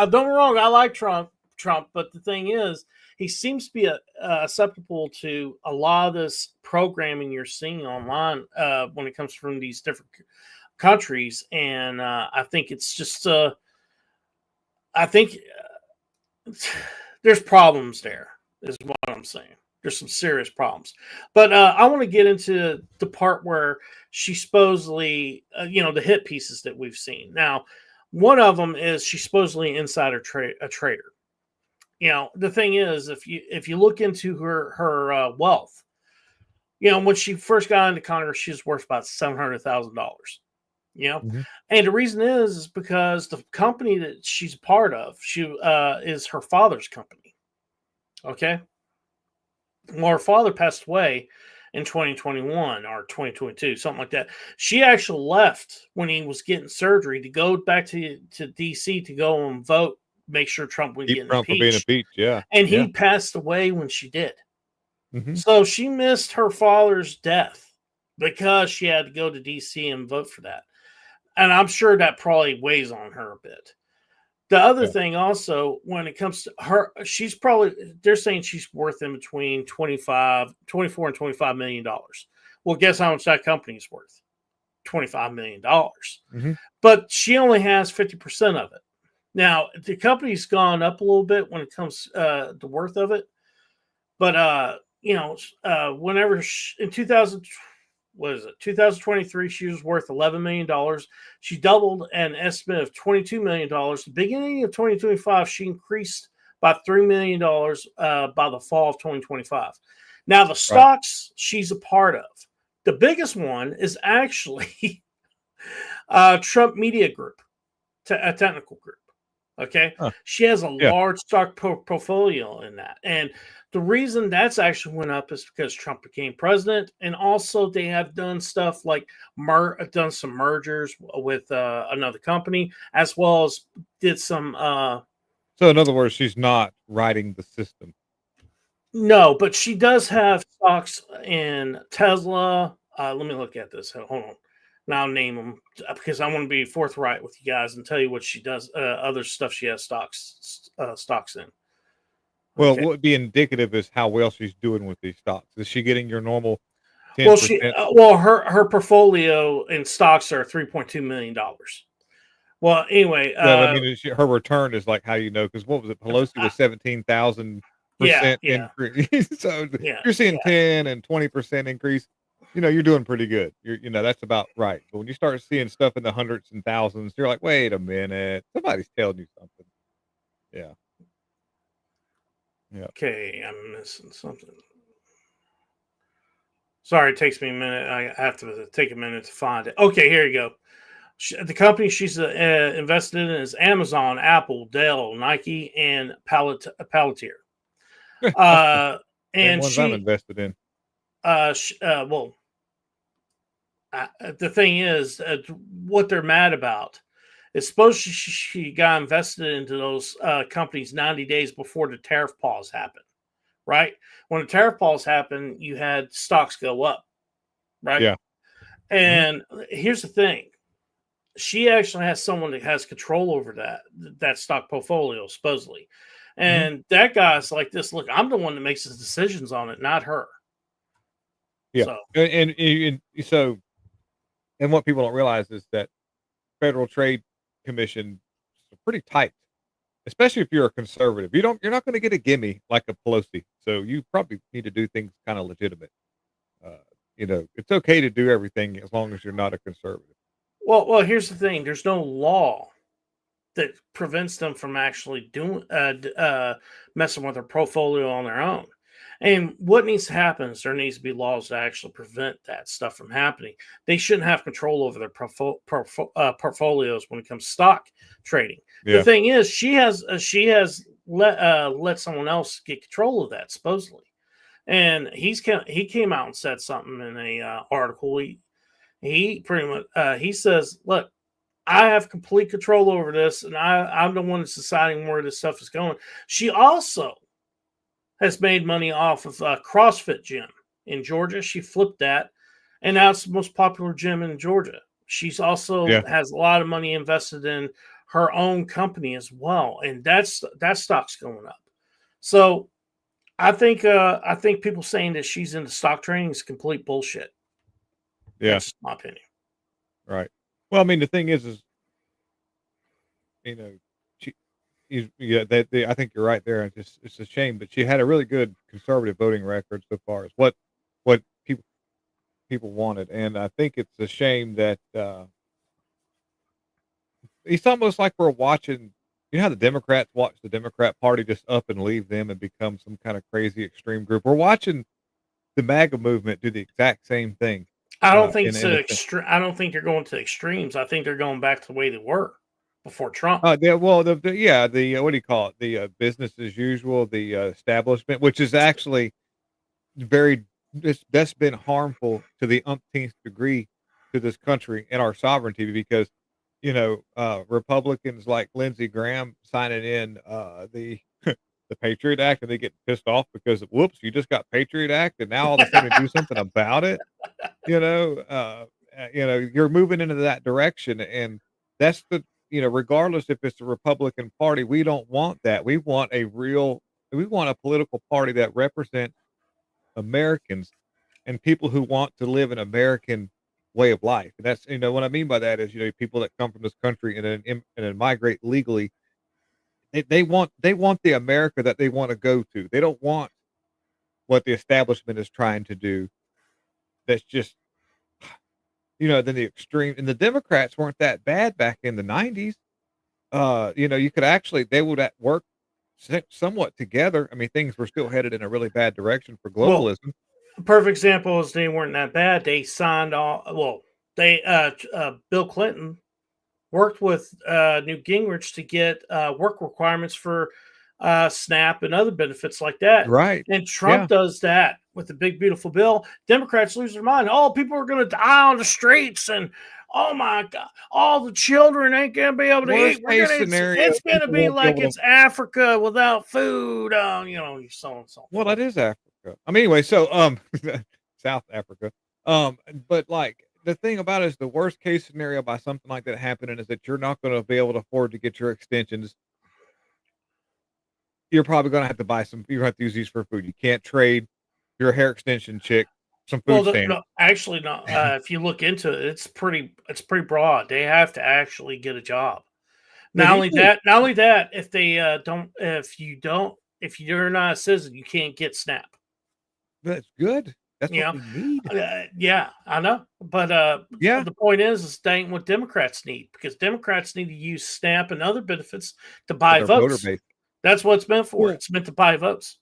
wrong. I like Trump, but the thing is, he seems to be susceptible to a lot of this programming you're seeing online when it comes from these different countries. And I think it's just, I think there's problems there, is what I'm saying. There's some serious problems. But I want to get into the part where she supposedly, the hit pieces that we've seen. Now, one of them is she's supposedly insider a traitor. The thing is, if you look into her wealth, when she first got into Congress, she was worth about $700,000. And the reason is because the company that she's a part of, is her father's company. Okay. Well, her father passed away in 2021 or 2022, something like that. She actually left when he was getting surgery to go back to DC to go and vote, make sure Trump would get impeached. For being impeached, yeah. And he passed away when she did. Mm-hmm. So she missed her father's death because she had to go to DC and vote for that. And I'm sure that probably weighs on her a bit. The other thing also, when it comes to her, they're saying she's worth in between 24 and $25 million. Well, guess how much that company is worth? $25 million. Mm-hmm. But she only has 50% of it. Now, the company's gone up a little bit when it comes to the worth of it. But, whenever in 2023, she was worth $11 million. She doubled an estimate of $22 million. The beginning of 2025, she increased by $3 million by the fall of 2025. Now, the stocks she's a part of, the biggest one is actually Trump Media Group, a technical group. Okay. She has a large stock portfolio in that. And the reason that's actually went up is because Trump became president. And also they have done stuff like done some mergers with another company, as well as did some. So in other words, she's not riding the system. No, but she does have stocks in Tesla. Let me look at this. Hold on. Now I'll name them because I want to be forthright with you guys and tell you what she does, other stuff she has stocks in. Well, what would be indicative is how well she's doing with these stocks. Is she getting your normal 10%? Her portfolio in stocks are $3.2 million. Well, anyway, her return is like how because what was it? Pelosi was 17,000% increase. So you're seeing 10 and 20% increase. You're doing pretty good. That's about right. But when you start seeing stuff in the hundreds and thousands, you're like, wait a minute, somebody's telling you something. Yeah. Yeah. Okay, I'm missing something. Sorry, it takes me a minute. I have to take a minute to find it. Okay, here you go. The company she's invested in is Amazon, Apple, Dell, Nike, and Palantir. And ones I'm invested in. The thing is, what they're mad about is supposed she got invested into those companies 90 days before the tariff pause happened, right? When the tariff pause happened, you had stocks go up, right? Yeah. And here's the thing. She actually has someone that has control over that stock portfolio, supposedly. And that guy's like this, look, I'm the one that makes the decisions on it, not her. Yeah. So. And what people don't realize is that Federal Trade Commission is pretty tight, especially if you're a conservative. You're not going to get a gimme like a Pelosi. So you probably need to do things kind of legitimate. It's okay to do everything as long as you're not a conservative. Well, here's the thing. There's no law that prevents them from actually doing messing with their portfolio on their own. And what needs to happen is there needs to be laws that actually prevent that stuff from happening. They shouldn't have control over their portfolios when it comes to stock trading. Yeah. The thing is, she has let someone else get control of that, supposedly. And he came out and said something in a article. He pretty much he says, "Look, I have complete control over this, and I'm the one that's deciding where this stuff is going." She also has made money off of a CrossFit gym in Georgia. She flipped that, and now it's the most popular gym in Georgia. She's also has a lot of money invested in her own company as well, and that stock's going up. So I think people saying that she's into stock trading is complete bullshit. Yeah. That's my opinion. Right. Well, I mean, the thing is, she, I think you're right there. It's a shame, but she had a really good conservative voting record so far as what people wanted, and I think it's a shame that it's almost like we're watching. You know how the Democrats watch the Democrat Party just up and leave them and become some kind of crazy extreme group. We're watching the MAGA movement do the exact same thing. I don't think I don't think they're going to extremes. I think they're going back to the way they were before Trump. Well, the what do you call it? The business as usual, the establishment, which is actually that's been harmful to the umpteenth degree to this country and our sovereignty because Republicans like Lindsey Graham signing in the the Patriot Act and they get pissed off because whoops, you just got Patriot Act and now all of a sudden do something about it. You're moving into that direction, and that's regardless if it's the Republican Party, we don't want that. We want a political party that represents Americans and people who want to live an American way of life. And that's, what I mean by that is, people that come from this country and then migrate legally, they want the America that they want to go to. They don't want what the establishment is trying to do. That's just, then the extreme, and the Democrats weren't that bad back in the 90s. You could actually, they would work somewhat together. I mean, things were still headed in a really bad direction for globalism. Well, a perfect example is they weren't that bad. They signed Bill Clinton worked with Newt Gingrich to get work requirements for SNAP and other benefits like that. Right. And Trump does that with the big, beautiful bill. Democrats lose their mind. Oh, people are going to die on the streets. And oh my God, all the children ain't going to be able to eat. It's going to be like it's Africa without food. So on and so forth. Well, that is Africa. I mean, anyway, so South Africa. But like the thing about it is the worst case scenario by something like that happening is that you're not going to be able to afford to get your extensions. You're probably going to have to buy some. You have to use these for food. You can't trade your hair extension chick some food stamps. No, actually, no. If you look into it, it's pretty broad. They have to actually get a job. Not only that, if you're not a citizen, you can't get SNAP. That's good. That's what we need. Yeah, I know. But the point is that ain't what Democrats need, because Democrats need to use SNAP and other benefits to buy votes. That's what it's meant for. Yeah. It's meant to buy votes.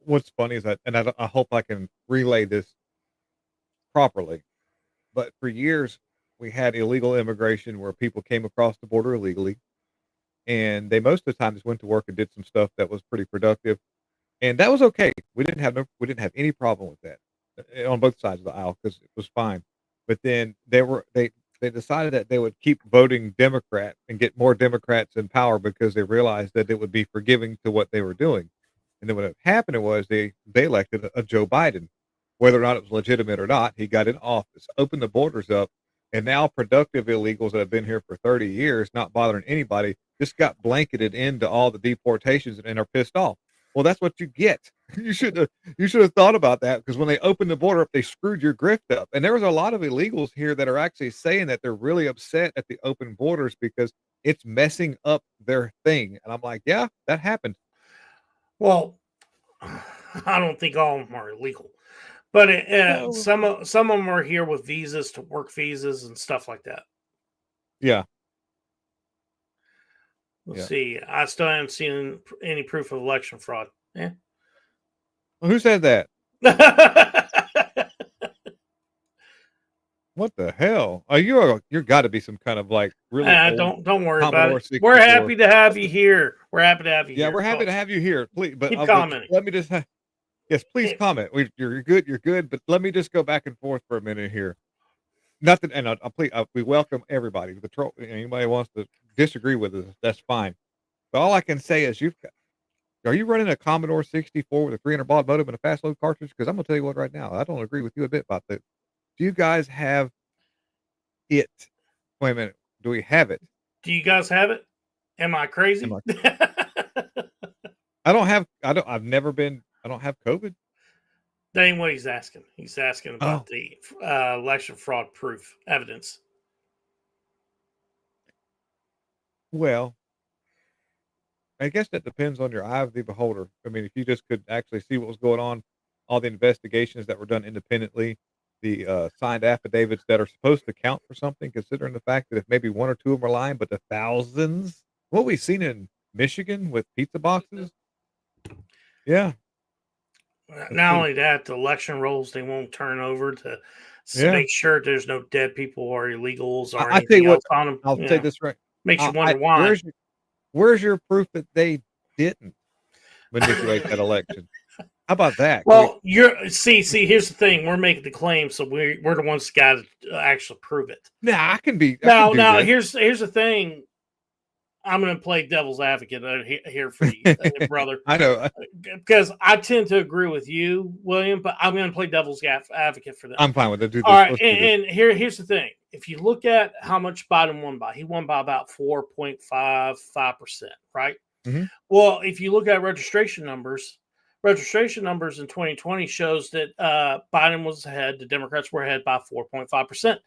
What's funny is that, and I hope I can relay this properly, but for years we had illegal immigration where people came across the border illegally, and they most of the time just went to work and did some stuff that was pretty productive. And that was okay. We didn't have any problem with that on both sides of the aisle because it was fine. But then they decided that they would keep voting Democrat and get more Democrats in power because they realized that it would be forgiving to what they were doing. And then what happened was they elected a Joe Biden, whether or not it was legitimate or not. He got in office, opened the borders up, and now productive illegals that have been here for 30 years, not bothering anybody, just got blanketed into all the deportations and are pissed off. Well, that's what you get. You should have thought about that, because when they opened the border up, they screwed your grift up. And there was a lot of illegals here that are actually saying that they're really upset at the open borders because it's messing up their thing. And I'm like, yeah, that happened. Well, I don't think all of them are illegal, but some of them are here with visas, to work visas and stuff like that. Yeah. Let's see. I still haven't seen any proof of election fraud. Yeah. Well, who said that? What the hell? You're got to be some kind of like really. Don't worry about it. 64. We're happy to have you here. We're happy to have you. Yeah, here. We're happy to have you here. Please, but keep commenting. Let me just. Yes, please comment. You're good. You're good. But let me just go back and forth for a minute here. Nothing, and we welcome everybody. Anybody wants to disagree with us, that's fine. But all I can say is, are you running a Commodore 64 with a 300 baud modem and a fast load cartridge? Because I'm gonna tell you what, right now, I don't agree with you a bit about that. Do you guys have it? Wait a minute. Do we have it? Do you guys have it? Am I crazy? I don't have COVID. That ain't what he's asking. He's asking about the election fraud proof evidence. Well, I guess that depends on your eye of the beholder. I mean, if you just could actually see what was going on, all the investigations that were done independently, the signed affidavits that are supposed to count for something, considering the fact that if maybe one or two of them are lying, but the thousands, what we've seen in Michigan with pizza boxes. Yeah. Not only that, the election rolls they won't turn over to make sure there's no dead people or illegals or anything else on them. I'll say this right. Makes you wonder why. Where's your proof that they didn't manipulate that election? How about that? Well, see. Here's the thing: we're making the claim, so we're the ones that got to actually prove it. Nah, I can be. Now, here's the thing. I'm going to play devil's advocate here for you, brother. I know, because I tend to agree with you, William, but I'm going to play devil's advocate for them. I'm fine with it. All right, and here's the thing: if you look at how much Biden won by, he won by about 4.55%, right? Mm-hmm. Well, if you look at registration numbers in 2020 shows that Biden was ahead, the Democrats were ahead by 4.5%.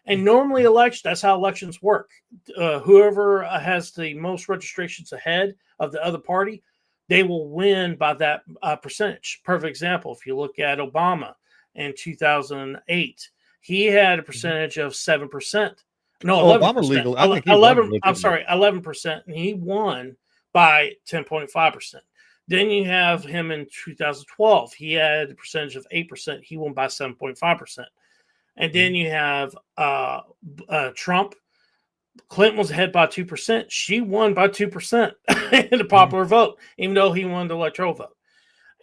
And normally that's how elections work. Whoever has the most registrations ahead of the other party, they will win by that percentage. Perfect example, if you look at Obama in 2008, he had a percentage of 7%. No, 11%. Obama legal. I think 11%, and he won by 10.5%. Then you have him in 2012. He had a percentage of 8%. He won by 7.5%. And then you have Trump. Clinton was ahead by 2%. She won by 2% in the popular vote, even though he won the electoral vote.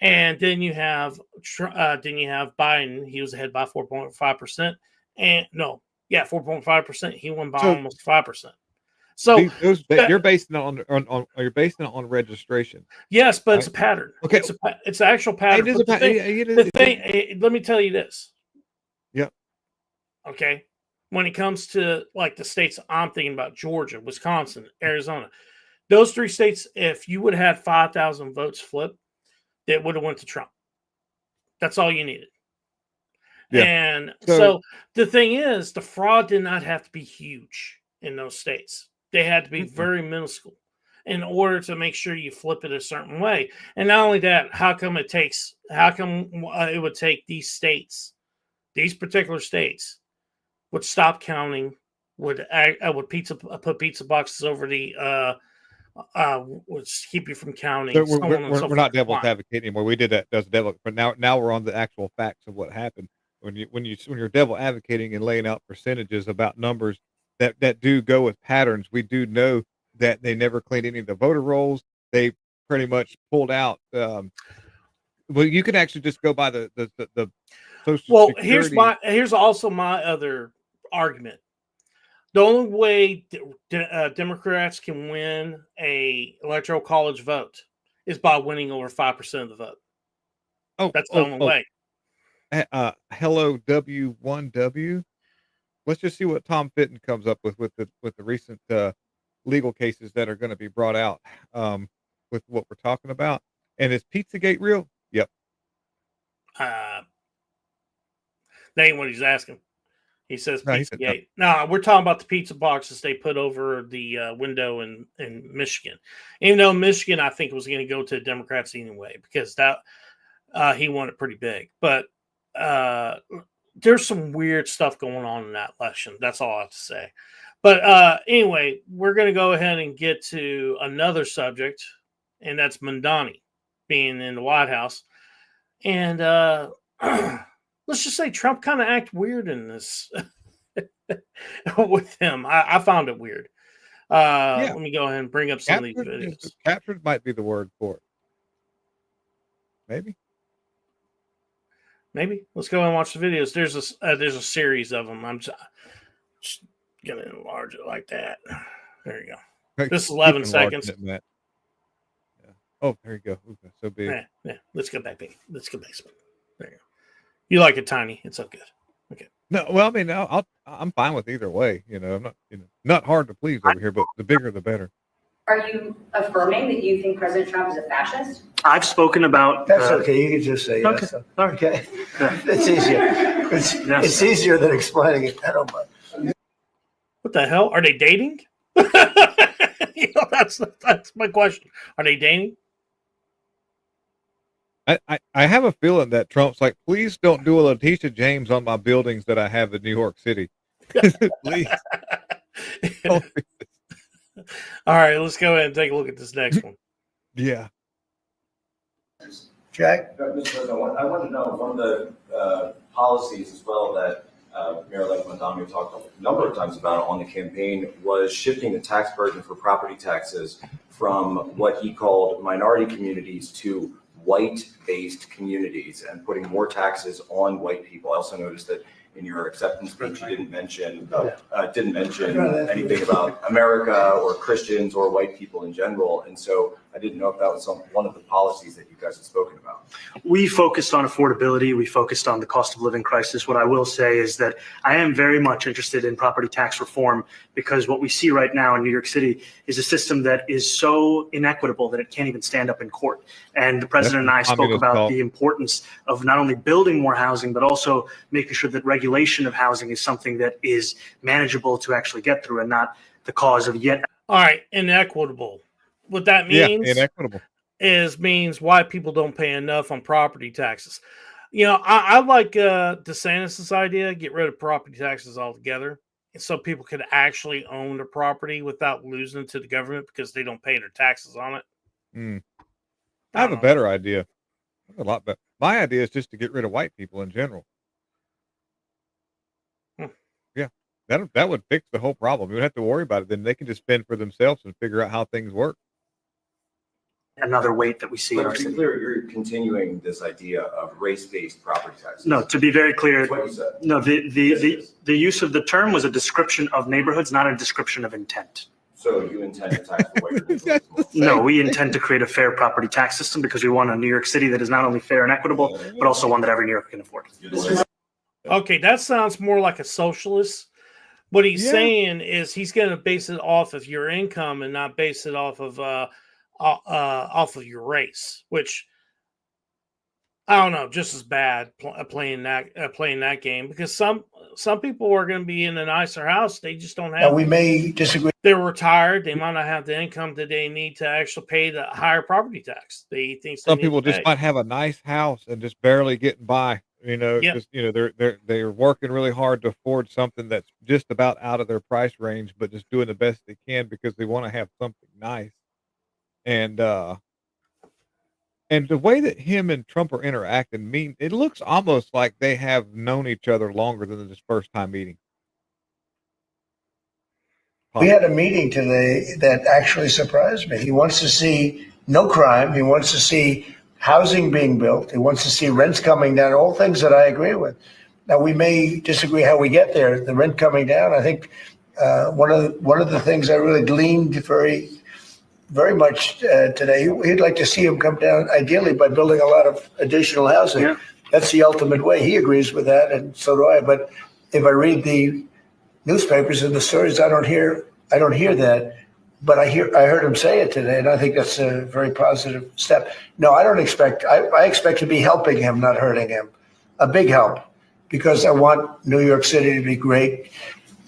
And then you have Biden. He was ahead by 4.5%. And 4.5%. He won by almost 5%. So you're basing it on registration. Yes, but it's a pattern. Okay, it's an actual pattern. It is the thing. Let me tell you this. Yep. Okay. When it comes to like the states I'm thinking about, Georgia, Wisconsin, Arizona, those three states, if you would have had 5,000 votes flip, that would have went to Trump. That's all you needed. Yeah. And so the thing is, the fraud did not have to be huge in those states. They had to be very minuscule in order to make sure you flip it a certain way. And not only that, how come it would take these particular states would stop counting, would put pizza boxes over the would keep you from counting. So we're not devil's advocate anymore. We did that as devil, but now we're on the actual facts of what happened. When you're devil advocating and laying out percentages about numbers that do go with patterns, we do know that they never cleaned any of the voter rolls. They pretty much pulled out. Well, you can actually just go by the Social Security. Here's also my other argument. The only way Democrats can win a electoral college vote is by winning over 5% of the vote. That's the only way. Hello W1W. Let's just see what Tom Fitton comes up with the recent legal cases that are going to be brought out with what we're talking about. And is Pizzagate real? Yep. That ain't what he's asking. He says Pizzagate. No, we're talking about the pizza boxes they put over the window in Michigan. Even though Michigan, I think, was going to go to the Democrats anyway, because that he won it pretty big. But there's some weird stuff going on in that election. That's all I have to say. But anyway, we're going to go ahead and get to another subject, and that's Mamdani being in the White House. And let's just say Trump kind of acted weird in this with him. I found it weird. Let me go ahead and bring up some of these videos. Captured might be the word for it. Maybe. Let's go and watch the videos. There's a series of them. I'm just gonna enlarge it like that. There you go. This is 11 seconds. Yeah. Oh, there you go. Ooh, that's so big. Yeah. Let's go back, baby. Let's go back. There you go. You like it tiny? It's so good. Okay. No, well, I mean, I'm fine with either way. I'm not, not hard to please over here, but the bigger the better. Are you affirming that you think President Trump is a fascist? I've spoken about. That's okay. You can just say yes. Okay. It's easier. It's easier than explaining it. I don't mind. What the hell? Are they dating? That's my question. Are they dating? I have a feeling that Trump's like, please don't do a Letitia James on my buildings that I have in New York City. Please. All right, let's go ahead and take a look at this next one. Yeah. Jack? Mr. President, I want to know one of the policies as well that Mayor-elect Mamdani talked a number of times about on the campaign was shifting the tax burden for property taxes from what he called minority communities to white-based communities and putting more taxes on white people. I also noticed that in your acceptance speech, you didn't mention anything about America or Christians or white people in general. And so I didn't know if that was one of the policies that you guys had spoken about. We focused on affordability. We focused on the cost of living crisis. What I will say is that I am very much interested in property tax reform because what we see right now in New York City is a system that is so inequitable that it can't even stand up in court. And the president and I spoke about the importance of not only building more housing, but also making sure that regulation of housing is something that is manageable to actually get through and not the cause of yet. All right, inequitable. What that means inequitable means white people don't pay enough on property taxes. You know, I like DeSantis' idea, get rid of property taxes altogether, so people could actually own the property without losing it to the government because they don't pay their taxes on it. I have a better idea. A lot better. My idea is just to get rid of white people in general. Yeah, that would fix the whole problem. You don't have to worry about it. Then they can just fend for themselves and figure out how things work. Another weight that we see in our city. Clear, you're continuing this idea of race-based property taxes. No, to be very clear, That's what you said. no, the use of the term was a description of neighborhoods, not a description of intent. So you intend to tax the white people? No, we intend to create a fair property tax system because we want a New York City that is not only fair and equitable, but also one that every New Yorker can afford. Okay, that sounds more like a socialist. What he's saying is he's going to base it off of your income and not base it off of your race, which I don't know, just as bad playing that game because some people are going to be in a nicer house. They just don't have. Now, we may disagree. They're retired. They might not have the income that they need to actually pay the higher property tax. They think some people just might have a nice house and just barely getting by. You know, just they're working really hard to afford something that's just about out of their price range, but just doing the best they can because they want to have something nice. And the way that him and Trump are interacting, it looks almost like they have known each other longer than this first time meeting. We had a meeting today that actually surprised me. He wants to see no crime. He wants to see housing being built. He wants to see rents coming down, all things that I agree with. Now, we may disagree how we get there. The rent coming down, I think one of the things I really gleaned very much today, he'd like to see him come down, ideally, by building a lot of additional housing. Yeah. That's the ultimate way. He agrees with that, and so do I. But if I read the newspapers and the stories, I don't hear that. But I heard him say it today, and I think that's a very positive step. No, I don't expect. I expect to be helping him, not hurting him. A big help, because I want New York City to be great.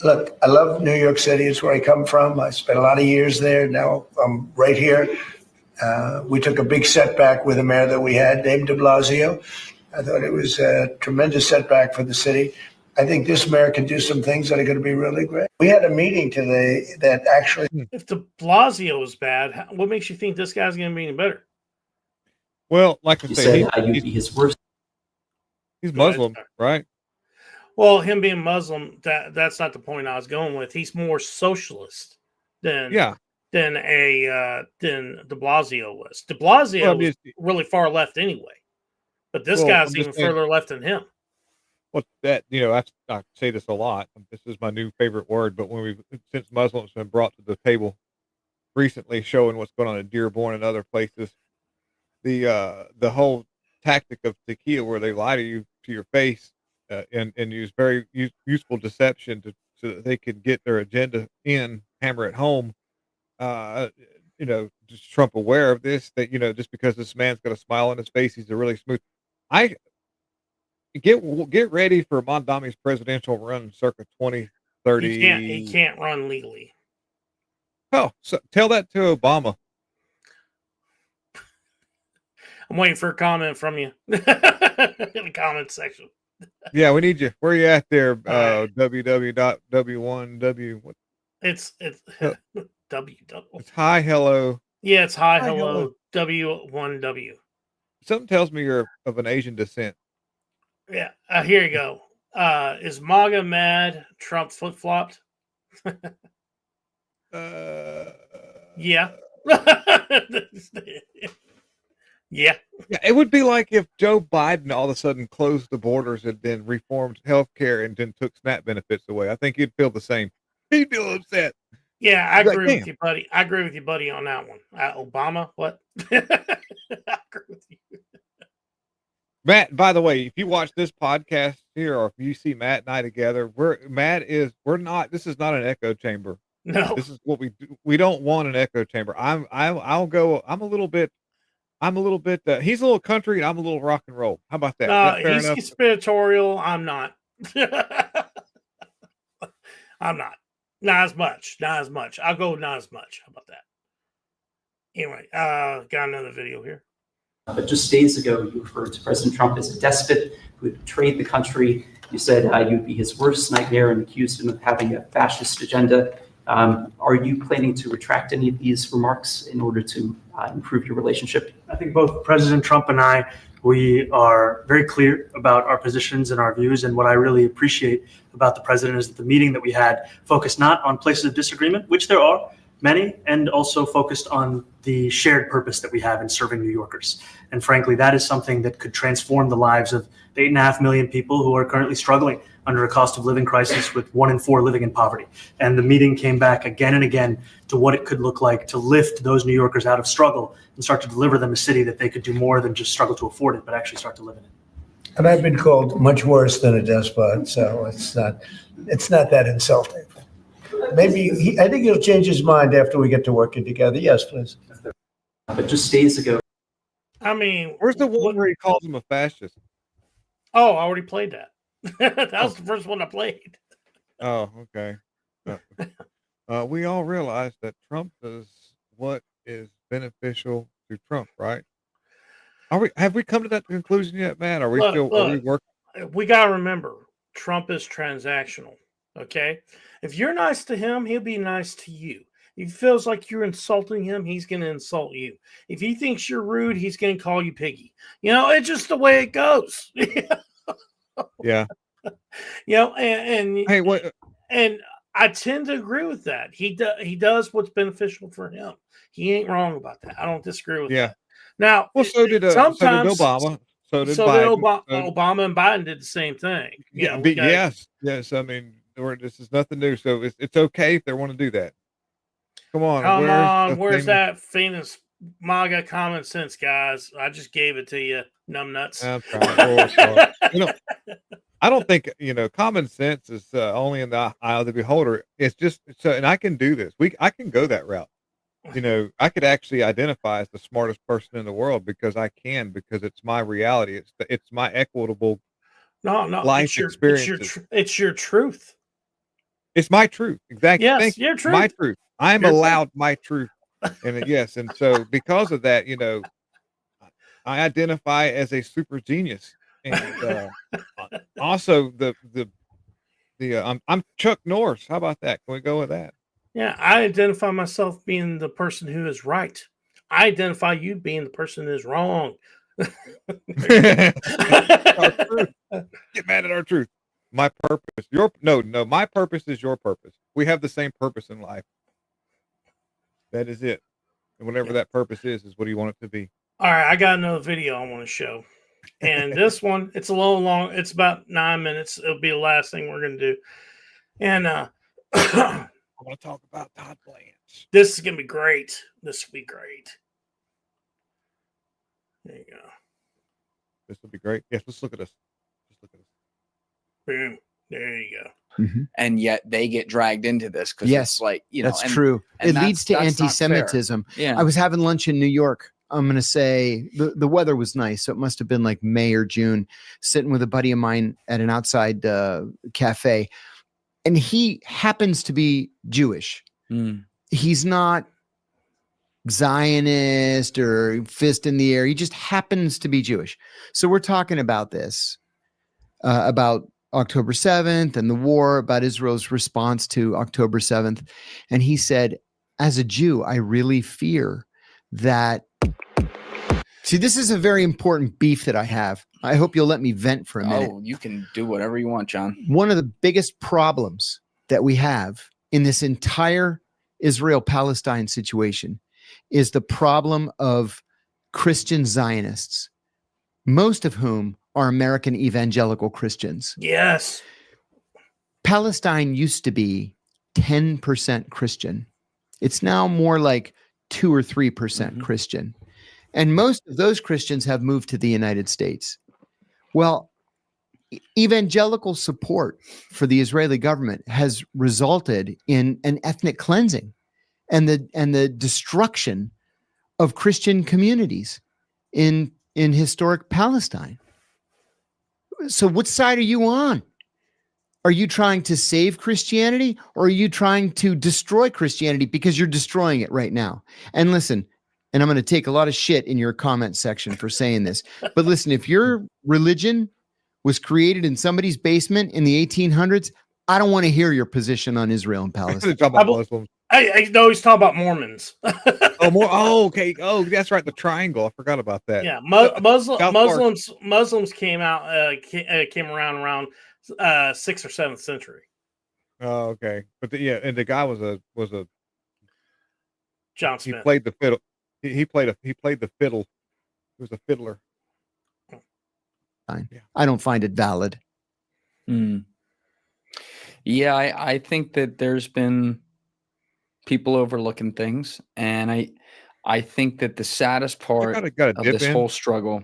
Look, I love New York City. It's where I come from. I spent a lot of years there. Now I'm right here. We took a big setback with the mayor that we had, named de Blasio. I thought it was a tremendous setback for the city. I think this mayor can do some things that are going to be really great. We had a meeting today that actually... If de Blasio is bad, what makes you think this guy's going to be any better? Well, like I say, he's Muslim, right? Well, him being Muslim, that's not the point I was going with. He's more socialist than de Blasio was. De Blasio was really far left anyway, but this guy's even further left than him. Well, I say this a lot. This is my new favorite word, but since Muslims have been brought to the table recently, showing what's going on in Dearborn and other places, the whole tactic of tequila, where they lie to you to your face and use very useful deception so that they can get their agenda hammer it home. just Trump aware of this, that, just because this man's got a smile on his face, he's a really smooth. I get ready for Mamdani's presidential run circa 2030. He can't run legally. Oh, so tell that to Obama. I'm waiting for a comment from you in the comment section. Yeah, we need you. Where are you at there? Right. www.w1w. What? It's W. It's hi, hello. Yeah, it's hi, hello. W1W. Something tells me you're of an Asian descent. Yeah, here you go. Is MAGA mad? Trump flip flopped. Yeah. Yeah. It would be like if Joe Biden all of a sudden closed the borders and then reformed healthcare and then took SNAP benefits away. I think you'd feel the same. He'd feel upset. Yeah, I agree with you, buddy. I agree with you, buddy, on that one. Obama, what? I agree with you. Matt, by the way, if you watch this podcast here, or if you see Matt and I together, we're not, this is not an echo chamber. No. This is what we do. We don't want an echo chamber. I'm a little bit, he's a little country and I'm a little rock and roll. How about that? No, fair he's enough? conspiratorial. I'm not. I'm not. Not as much. I'll go not as much. How about that? Anyway, got another video here. But just days ago, you referred to President Trump as a despot who had betrayed the country. You said you'd be his worst nightmare and accused him of having a fascist agenda. Are you planning to retract any of these remarks in order to improve your relationship? I think both President Trump and I, we are very clear about our positions and our views. And what I really appreciate about the president is that the meeting that we had focused not on places of disagreement, which there are many, and also focused on the shared purpose that we have in serving New Yorkers. And frankly, that is something that could transform the lives of the 8.5 million people who are currently struggling under a cost of living crisis, with 1 in 4 living in poverty. And the meeting came back again and again to what it could look like to lift those New Yorkers out of struggle and start to deliver them a city that they could do more than just struggle to afford it, but actually start to live in it. And I've been called much worse than a despot, so it's not that insulting. Maybe I think he'll change his mind after we get to working together. Yes, please. But just days ago. I mean, where's the one where he calls him a fascist? Oh, I already played that. That was the first one I played. Oh, okay. We all realize that Trump is what is beneficial to Trump, right? Have we come to that conclusion yet, Matt? Are we still working? We gotta remember, Trump is transactional. Okay, if you're nice to him, he'll be nice to you. If he feels like you're insulting him, he's going to insult you. If he thinks you're rude, he's going to call you piggy. It's just the way it goes. Yeah. And hey, what? And I tend to agree with that. He does what's beneficial for him. He ain't wrong about that. I don't disagree with that. Now, well, so did Obama. So did Biden. Obama and Biden did the same thing. Yes. I mean, this is nothing new. So it's okay if they want to do that. Come on. Where's that famous MAGA common sense, guys? I just gave it to you, numbnuts. I don't think, common sense is only in the eye of the beholder. It's just so, and I can do this. I can go that route. I could actually identify as the smartest person in the world because it's my reality. It's my equitable life experience. It's your truth. It's my truth. Exactly. Yes, your truth. My truth. I'm allowed my truth. And yes. And so because of that, I identify as a super genius. And also I'm Chuck Norris. How about that? Can we go with that? Yeah, I identify myself being the person who is right. I identify you being the person who is wrong. Get mad at our truth. My purpose. My purpose is your purpose. We have the same purpose in life. That is it. And whatever that purpose is what you want it to be. All right, I got another video I want to show. And this one, it's a little long. It's about 9 minutes. It'll be the last thing we're going to do. And I want to talk about Todd Blanche. This is going to be great. This will be great. There you go. This will be great. Yes, let's look at this. Boom. There you go. and yet they get dragged into this because Yes, it's like, that's true. It leads to anti-Semitism. Yeah. I was having lunch in New York. I'm going to say the weather was nice. So it must have been like May or June, sitting with a buddy of mine at an outside cafe. And he happens to be Jewish. He's not Zionist or fist in the air. He just happens to be Jewish. So we're talking about this, about October 7th and the war, about Israel's response to October 7th. And he said, as a Jew, I really fear that. See, this is a very important beef that I have. I hope you'll let me vent for a minute. Oh, you can do whatever you want, John. One of the biggest problems that we have in this entire Israel-Palestine situation is the problem of Christian Zionists, most of whom are American evangelical Christians. Yes. Palestine used to be 10% Christian. It's now more like 2 or 3% Christian. And most of those Christians have moved to the United States. Well, evangelical support for the Israeli government has resulted in an ethnic cleansing and the destruction of Christian communities in historic Palestine. So what side are you on? Are you trying to save Christianity, or are you trying to destroy Christianity because you're destroying it right now? And listen, and I'm going to take a lot of shit in your comment section for saying this, but listen, if your religion was created in somebody's basement in the 1800s, I don't want to hear your position on Israel and Palestine. I know he's talking about Mormons. Okay. Oh, that's right. The triangle. I forgot about that. Yeah, Muslims came out came around 6th or 7th century. Oh, okay. But and the guy was a John Smith. He played the fiddle. He played the fiddle. He was a fiddler. Fine. Yeah. I don't find it valid. Yeah, I think that there's been people overlooking things, and I think that the saddest part of this whole struggle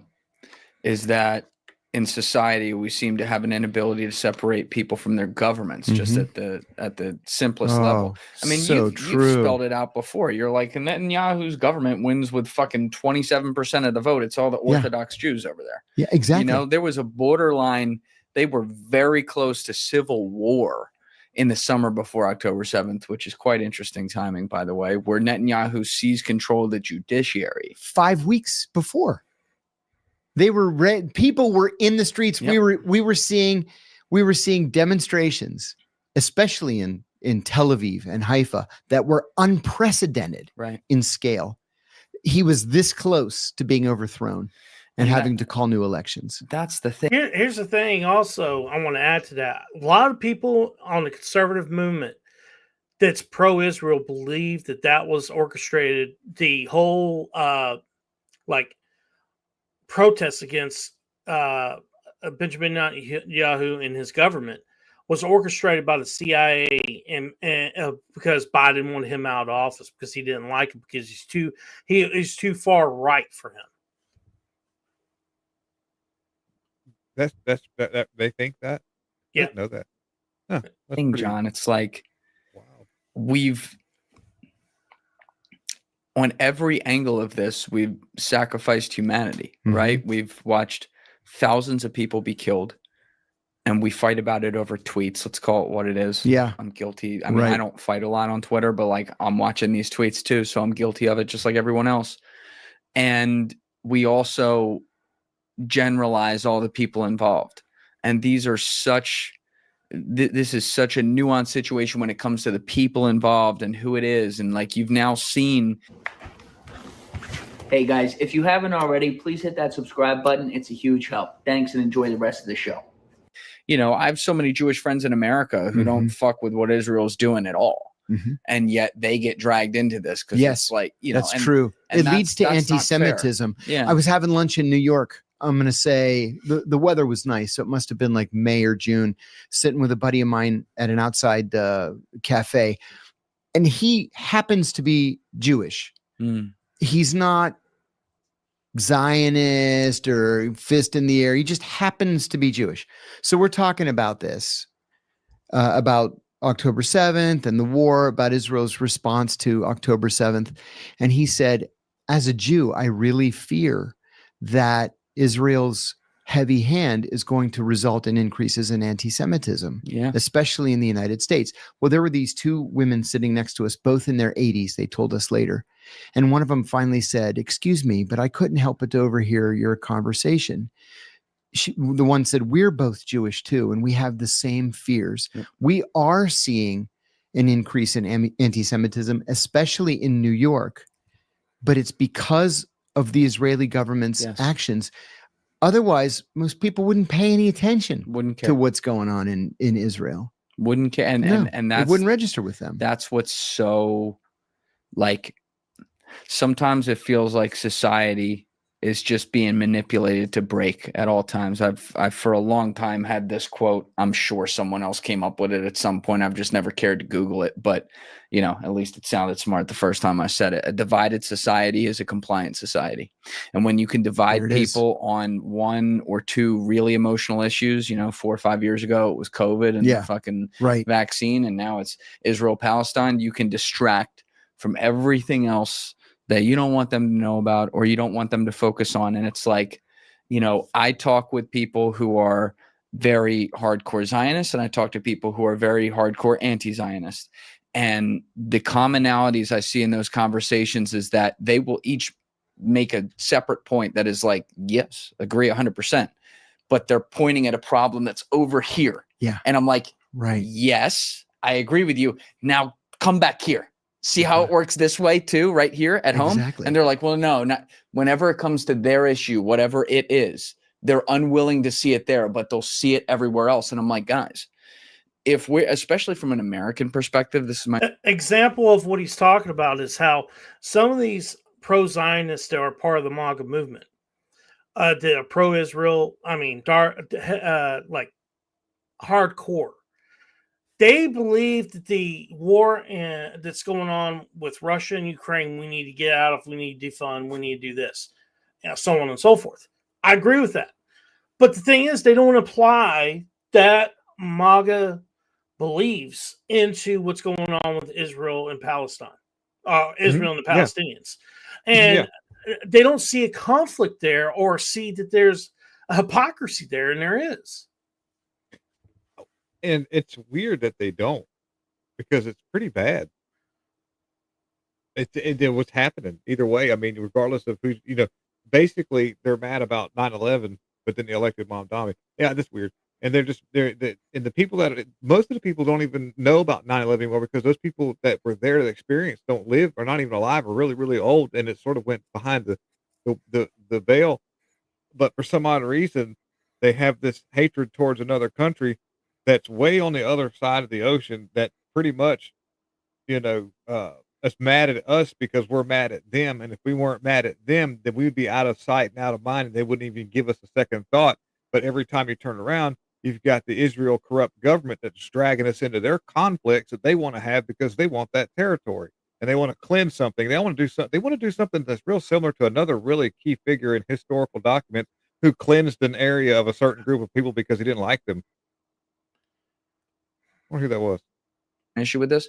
is that in society we seem to have an inability to separate people from their governments, just at the simplest level. I mean, you've spelled it out before. You're like, Netanyahu's government wins with fucking 27% of the vote. It's all the Orthodox Jews over there. Yeah, exactly. You know, there was a borderline. They were very close to civil war in the summer before October 7th, which is quite interesting timing, by the way, where Netanyahu seized control of the judiciary. 5 weeks before. They were people were in the streets. Yep. We were seeing demonstrations, especially in Tel Aviv and Haifa, that were unprecedented in scale. He was this close to being overthrown and having to call new elections. That's the thing. Here's the thing also I want to add to that. A lot of people on the conservative movement that's pro-Israel believe that was orchestrated. The whole protests against Benjamin Netanyahu and his government was orchestrated by the CIA and because Biden wanted him out of office because he didn't like him because he's too far right for him. That they think that? Yeah. I didn't know that. Huh, thing, John, it's like we've on every angle of this, we've sacrificed humanity, right? We've watched thousands of people be killed, and we fight about it over tweets. Let's call it what it is. Yeah. I'm guilty. I mean, I don't fight a lot on Twitter, but like I'm watching these tweets too, so I'm guilty of it just like everyone else. And we also generalize all the people involved. And these are this is such a nuanced situation when it comes to the people involved and who it is. And like you've now seen. Hey guys, if you haven't already, please hit that subscribe button. It's a huge help. Thanks, and enjoy the rest of the show. You know, I have so many Jewish friends in America who don't fuck with what Israel's doing at all. And yet they get dragged into this because it's like, you know, that's true. It leads to anti-Semitism. Yeah. I was having lunch in New York. I'm going to say the weather was nice. So it must have been like May or June, sitting with a buddy of mine at an outside cafe. And he happens to be Jewish. He's not Zionist or fist in the air. He just happens to be Jewish. So we're talking about this, about October 7th and the war, about Israel's response to October 7th. And he said, as a Jew, I really fear that Israel's heavy hand is going to result in increases in anti-Semitism, especially in the United States. Well, there were these two women sitting next to us, both in their 80s, they told us later. And one of them finally said, excuse me, but I couldn't help but to overhear your conversation. The one said, we're both Jewish too, and we have the same fears. Yep. We are seeing an increase in anti-Semitism, especially in New York, but it's because of the Israeli government's actions. Otherwise, most people wouldn't pay any attention to what's going on in Israel. Wouldn't care. And that's, it wouldn't register with them. That's what's so, like, sometimes it feels like society is just being manipulated to break at all times. I've for a long time had this quote. I'm sure someone else came up with it at some point. I've just never cared to Google it, but you know, at least it sounded smart the first time I said it. A divided society is a compliant society. And when you can divide people on one or two really emotional issues, you know, 4 or 5 years ago, it was COVID and the fucking vaccine. And now it's Israel, Palestine. You can distract from everything else that you don't want them to know about or you don't want them to focus on. And it's like, you know, I talk with people who are very hardcore Zionists and I talk to people who are very hardcore anti-Zionist. And the commonalities I see in those conversations is that they will each make a separate point that is like, yes, agree 100%, but they're pointing at a problem that's over here. Yeah. And I'm like, yes, I agree with you. Now come back here. See how it works this way too, right here at home. And they're like, well, no, not whenever it comes to their issue, whatever it is, they're unwilling to see it there, but they'll see it everywhere else. And I'm like, guys, if we're, especially from an American perspective, this is my example of what he's talking about is how some of these pro-Zionists that are part of the MAGA movement, that are pro-Israel, I mean, like hardcore. They believe that the war that's going on with Russia and Ukraine, we need to get out of, we need to defund, we need to do this, you know, so on and so forth. I agree with that. But the thing is, they don't apply that MAGA beliefs into what's going on with Israel and Palestine, Israel and the Palestinians. And they don't see a conflict there or see that there's a hypocrisy there, and there is. And it's weird that they don't, because it's pretty bad. It's what's happening either way. I mean, regardless of who's, you know, basically they're mad about 9/11, but then they elected Mamdani. Yeah, that's weird. And and the people most of the people don't even know about 9/11 anymore, because those people that were there, that experienced, don't live, or not even alive, or really, really old. And it sort of went behind the veil. But for some odd reason, they have this hatred towards another country that's way on the other side of the ocean, that pretty much, you know, is mad at us because we're mad at them. And if we weren't mad at them, then we'd be out of sight and out of mind, and they wouldn't even give us a second thought. But every time you turn around, you've got the Israel corrupt government that's dragging us into their conflicts that they want to have, because they want that territory and they want to cleanse something. They want to do something. They want to do something that's real similar to another really key figure in historical documents who cleansed an area of a certain group of people because he didn't like them. I wonder who that was. Issue with this,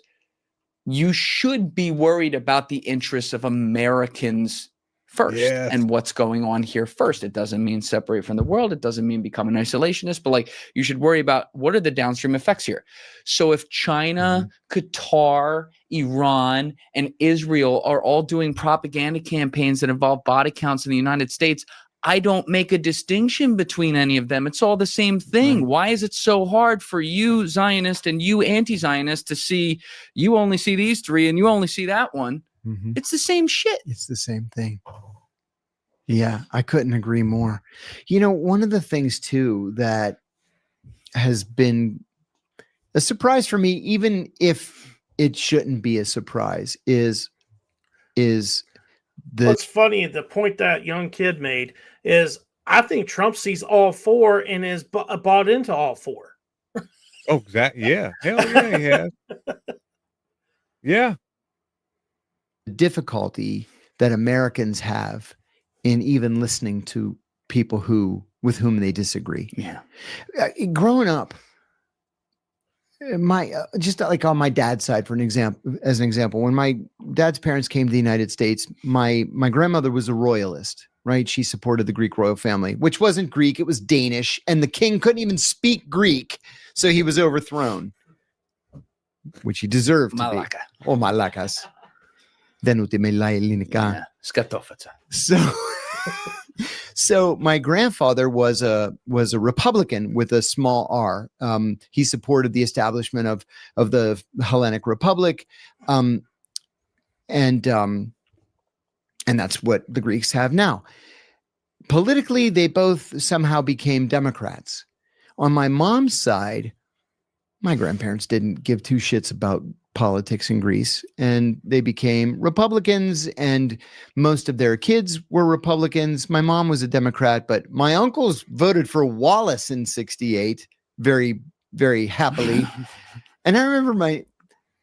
you should be worried about the interests of Americans first and what's going on here first. It doesn't mean separate from the world. It doesn't mean become an isolationist, but like, you should worry about what are the downstream effects here. So if China, Qatar, Iran, and Israel are all doing propaganda campaigns that involve body counts in the United States, I don't make a distinction between any of them. It's all the same thing. Why is it so hard for you Zionist and you anti-Zionist to see, you only see these three and you only see that one? It's the same shit. It's the same thing. Yeah, I couldn't agree more. You know, one of the things too that has been a surprise for me, even if it shouldn't be a surprise, is what's funny, the point that young kid made is, I think Trump sees all four and is bought into all four. Oh, exactly. Yeah. Hell yeah, he has. Yeah. The difficulty that Americans have in even listening to people with whom they disagree. Yeah. Growing up, my just like on my dad's side, for an example, when my dad's parents came to the United States, my grandmother was a royalist, right? She supported the Greek royal family, which wasn't Greek, it was Danish, and the king couldn't even speak Greek, so he was overthrown, which he deserved to be. Oh, malakas. So my grandfather was a Republican with a small r. He supported the establishment of the Hellenic Republic, and that's what the Greeks have now. Politically, they both somehow became Democrats. On my mom's side, my grandparents didn't give two shits about politics in Greece, and they became Republicans, and most of their kids were Republicans. My mom was a Democrat, but my uncles voted for Wallace in '68 very, very happily. And I remember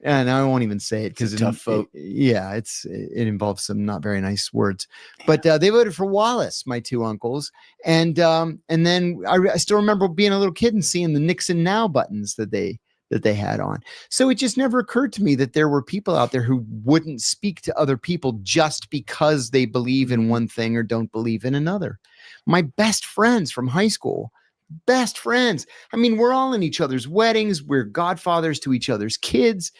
and I won't even say it because it's a tough vote. It involves some not very nice words, but they voted for Wallace, my two uncles. And then I still remember being a little kid and seeing the Nixon Now buttons that they had on. So it just never occurred to me that there were people out there who wouldn't speak to other people just because they believe in one thing or don't believe in another. My best friends from high school, best friends. I mean, we're all in each other's weddings. We're godfathers to each other's kids.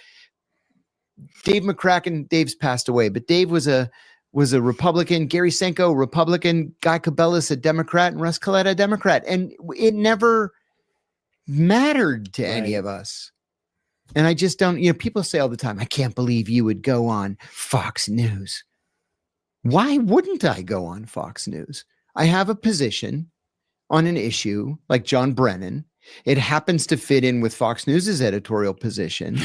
Dave McCracken, Dave's passed away, but Dave was a Republican. Gary Senko, Republican. Guy Cabellas, a Democrat, and Russ Collette, a Democrat. And it never mattered to any of us. And I just don't, people say all the time, I can't believe you would go on Fox News. Why wouldn't I go on Fox News? I have a position on an issue like John Brennan. It happens to fit in with Fox News's editorial position,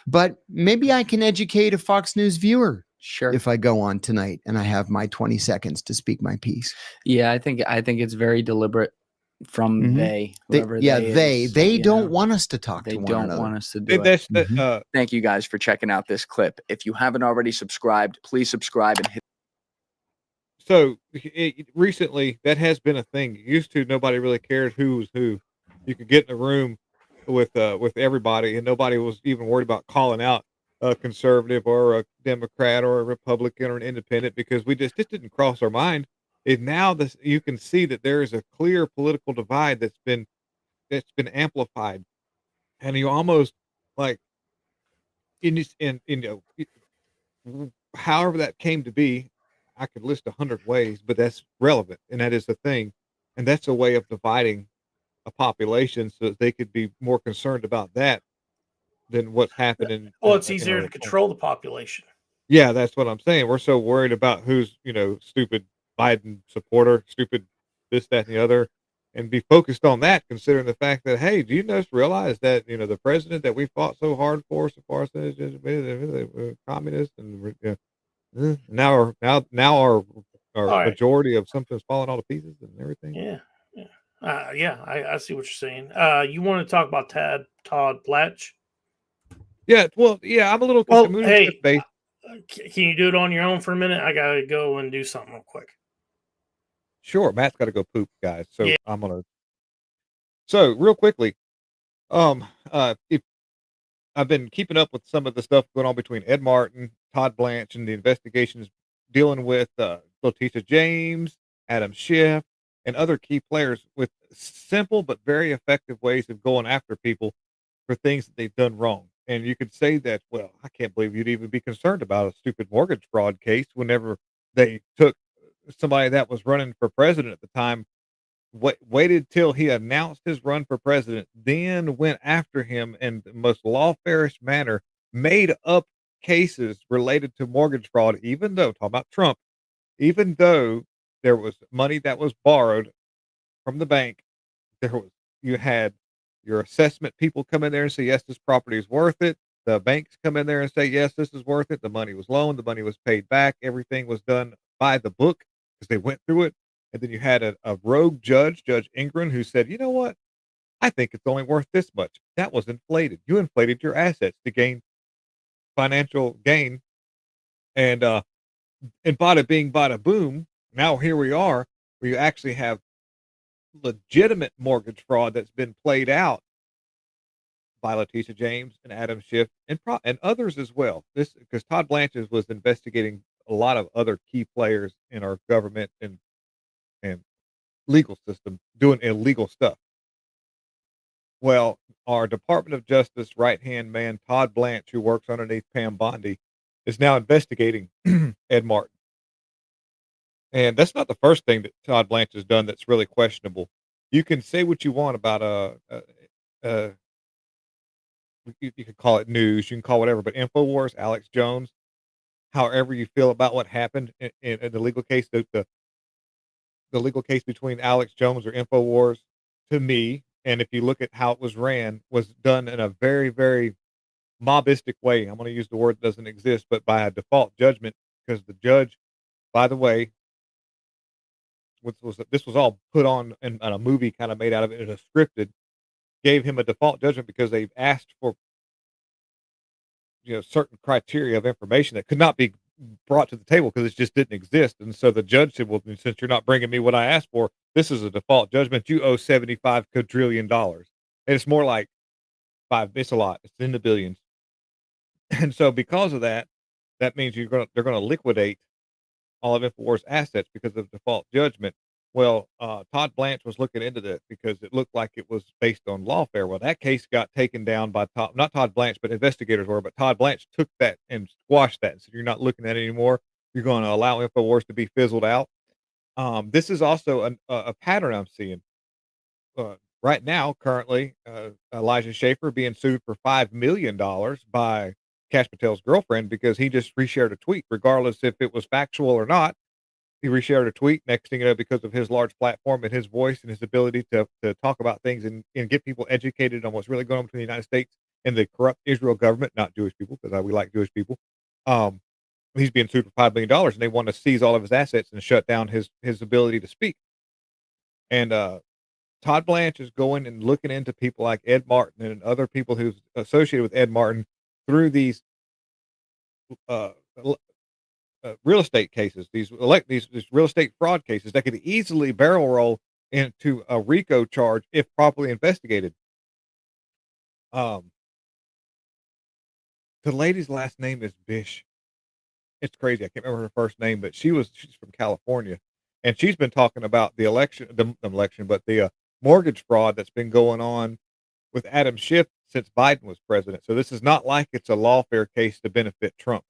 but maybe I can educate a Fox News viewer. Sure. If I go on tonight and I have my 20 seconds to speak my piece. Yeah, I think it's very deliberate from they don't want us to talk to one another. They don't want us to do it. Thank you guys for checking out this clip. If you haven't already subscribed, please subscribe and hit. So recently, that has been a thing. Used to, nobody really cared who was who. You could get in a room with everybody, and nobody was even worried about calling out a conservative or a Democrat or a Republican or an independent, because it just didn't cross our mind. And now you can see that there is a clear political divide that's been amplified, and you almost like however that came to be. I could list 100 ways, but that's relevant, and that is the thing, and that's a way of dividing a population so that they could be more concerned about that than what's happening. Well, it's easier to control the population. Yeah, that's what I'm saying. We're so worried about who's stupid Biden supporter, stupid this, that, and the other, and be focused on that, considering the fact that, hey, do you just realize that the president that we fought so hard for, so far as communist, and now our majority of something's falling all to pieces and everything. I see what you're saying. You want to talk about Todd Blatch? Yeah, well, yeah, I'm a little hey, can you do it on your own for a minute? I gotta go and do something real quick. Sure, Matt's got to go poop, guys. So yeah. So real quickly, if I've been keeping up with some of the stuff going on between Ed Martin, Todd Blanche, and the investigations dealing with Letitia James, Adam Schiff, and other key players with simple but very effective ways of going after people for things that they've done wrong. And you could say that, well, I can't believe you'd even be concerned about a stupid mortgage fraud case whenever they took somebody that was running for president at the time, waited till he announced his run for president, then went after him in the most lawfarish manner, made up cases related to mortgage fraud, even though, talking about Trump, even though there was money that was borrowed from the bank, you had your assessment people come in there and say, yes, this property is worth it. The banks come in there and say, yes, this is worth it. The money was loaned. The money was paid back. Everything was done by the book because they went through it. And then you had a rogue judge, Judge Ingram, who said, you know what? I think it's only worth this much. That was inflated. You inflated your assets to gain financial gain. And bada bing, bada boom. Now here we are, where you actually have legitimate mortgage fraud that's been played out by Letitia James and Adam Schiff and others as well. This because Todd Blanchard was investigating a lot of other key players in our government and legal system doing illegal stuff. Well, our Department of Justice right-hand man, Todd Blanche, who works underneath Pam Bondi, is now investigating Ed Martin. And that's not the first thing that Todd Blanche has done that's really questionable. You can say what you want about you could call it news, you can call whatever, but InfoWars, Alex Jones, however you feel about what happened in the legal case, the legal case between Alex Jones or InfoWars, to me, and if you look at how it was ran, was done in a very, very mobistic way. I'm going to use the word that doesn't exist, but by a default judgment, because the judge, by the way, this was all put on in a movie kind of made out of it, in a scripted, gave him a default judgment because they've asked for certain criteria of information that could not be brought to the table because it just didn't exist. And so the judge said, well, since you're not bringing me what I asked for, this is a default judgment. You owe $75 quadrillion. And it's more like it's a lot. It's in the billions. And so because of that, that means they're going to liquidate all of InfoWars assets because of default judgment. Well, Todd Blanche was looking into that because it looked like it was based on lawfare. Well, that case got taken down by not Todd Blanche, but investigators were. But Todd Blanche took that and squashed that and said, "You're not looking at it anymore. You're going to allow InfoWars to be fizzled out." This is also a pattern I'm seeing right now. Currently, Elijah Schaffer being sued for $5 million by Kash Patel's girlfriend because he just reshared a tweet, regardless if it was factual or not. He reshared a tweet. Next thing you know, because of his large platform and his voice and his ability to talk about things and get people educated on what's really going on between the United States and the corrupt Israel government, not Jewish people, because we like Jewish people. He's being sued for $5 million, and they want to seize all of his assets and shut down his ability to speak. And Todd Blanche is going and looking into people like Ed Martin and other people who's associated with Ed Martin through these real estate cases, these real estate fraud cases that could easily barrel roll into a RICO charge if properly investigated. The lady's last name is Bish. It's crazy. I can't remember her first name, but she's from California, and she's been talking about the mortgage fraud that's been going on with Adam Schiff since Biden was president. So this is not like it's a lawfare case to benefit Trump.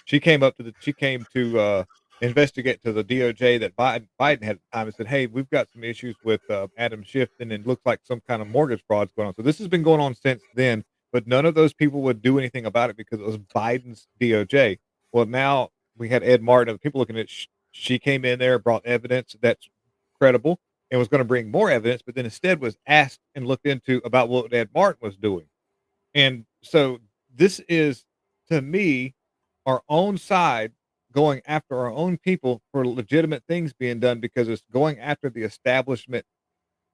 She came to investigate to the DOJ that Biden had at the time and said, "Hey, we've got some issues with Adam Schiff, and it looks like some kind of mortgage fraud's going on." So this has been going on since then, but none of those people would do anything about it because it was Biden's DOJ. Well, now we had Ed Martin, and people looking at she came in there, brought evidence that's credible, and was going to bring more evidence, but then instead was asked and looked into about what Ed Martin was doing. And so this is, to me, our own side going after our own people for legitimate things being done because it's going after the establishment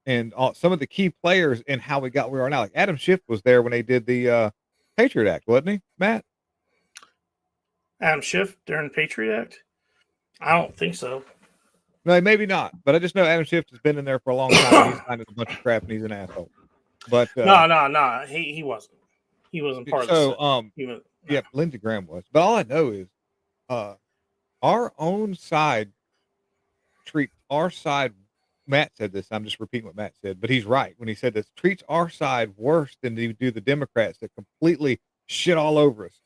and some of the key players in how we got where we are now. Like Adam Schiff was there when they did the Patriot Act, wasn't he, Matt? Adam Schiff during the Patriot Act? I don't think so. No, maybe not. But I just know Adam Schiff has been in there for a long time. He's signed a bunch of crap and he's an asshole. But no, he wasn't. He wasn't part of the yeah, Lindsey Graham was. But all I know is our own side treats our side. Matt said this. I'm just repeating what Matt said, but he's right when he said this. Treats our side worse than they do the Democrats that completely shit all over us.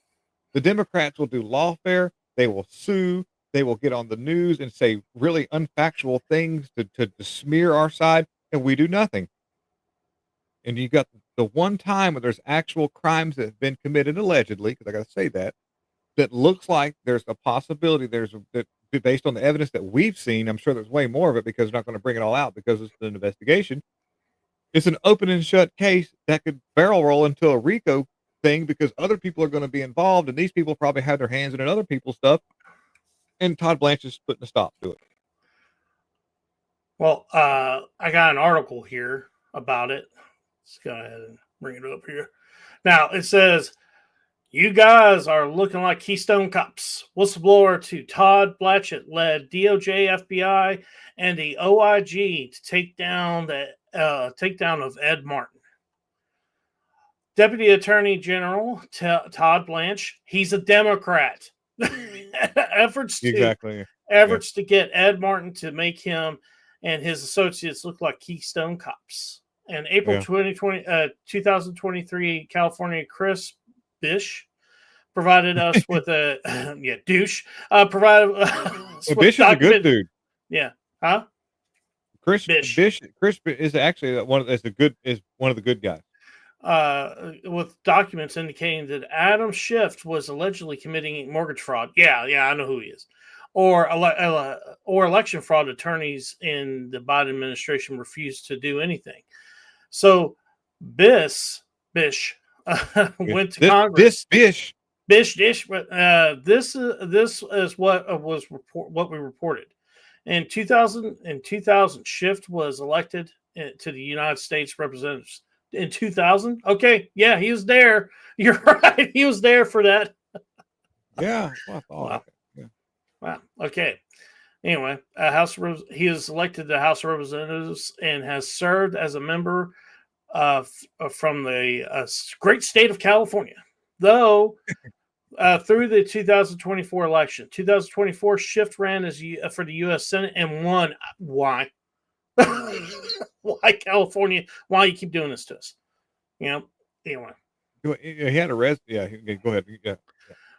The Democrats will do lawfare. They will sue. They will get on the news and say really unfactual things to smear our side, and we do nothing. And you got the one time where there's actual crimes that have been committed allegedly, because I got to say that looks like there's a possibility that based on the evidence that we've seen, I'm sure there's way more of it because they're not going to bring it all out because it's an investigation. It's an open and shut case that could barrel roll into a RICO thing because other people are going to be involved, and these people probably have their hands in other people's stuff. And Todd Blanche is putting a stop to it. Well, I got an article here about it. Let's go ahead and bring it up here. Now, it says, "You guys are looking like Keystone Cops. Whistleblower to Todd Blanchett led DOJ, FBI, and the OIG to take down of Ed Martin." Deputy Attorney General Todd Blanche, he's a Democrat. efforts to get Ed Martin to make him and his associates look like Keystone Cops. And April 2023, California Chris Bish provided us with a douche. Provided Bish is a good dude. Yeah, huh? Chris Bish is actually one of the good guys. With documents indicating that Adam Schiff was allegedly committing mortgage fraud. Yeah, I know who he is. Or election fraud. Attorneys in the Biden administration refused to do anything. So Bish went to Congress. Bish. This is what we reported. In 2000, Schiff was elected to the United States Representatives in 2000. Okay, yeah, he was there. You're right, he was there for that. Yeah. Wow. Yeah. Wow. Okay. Anyway, he is elected to the House of Representatives and has served as a member from the great state of California, though. Through the 2024 election. 2024, Schiff ran for the U.S. Senate and won. Why? Why California? Why you keep doing this to us? Anyway. He had a Yeah, go ahead. Yeah.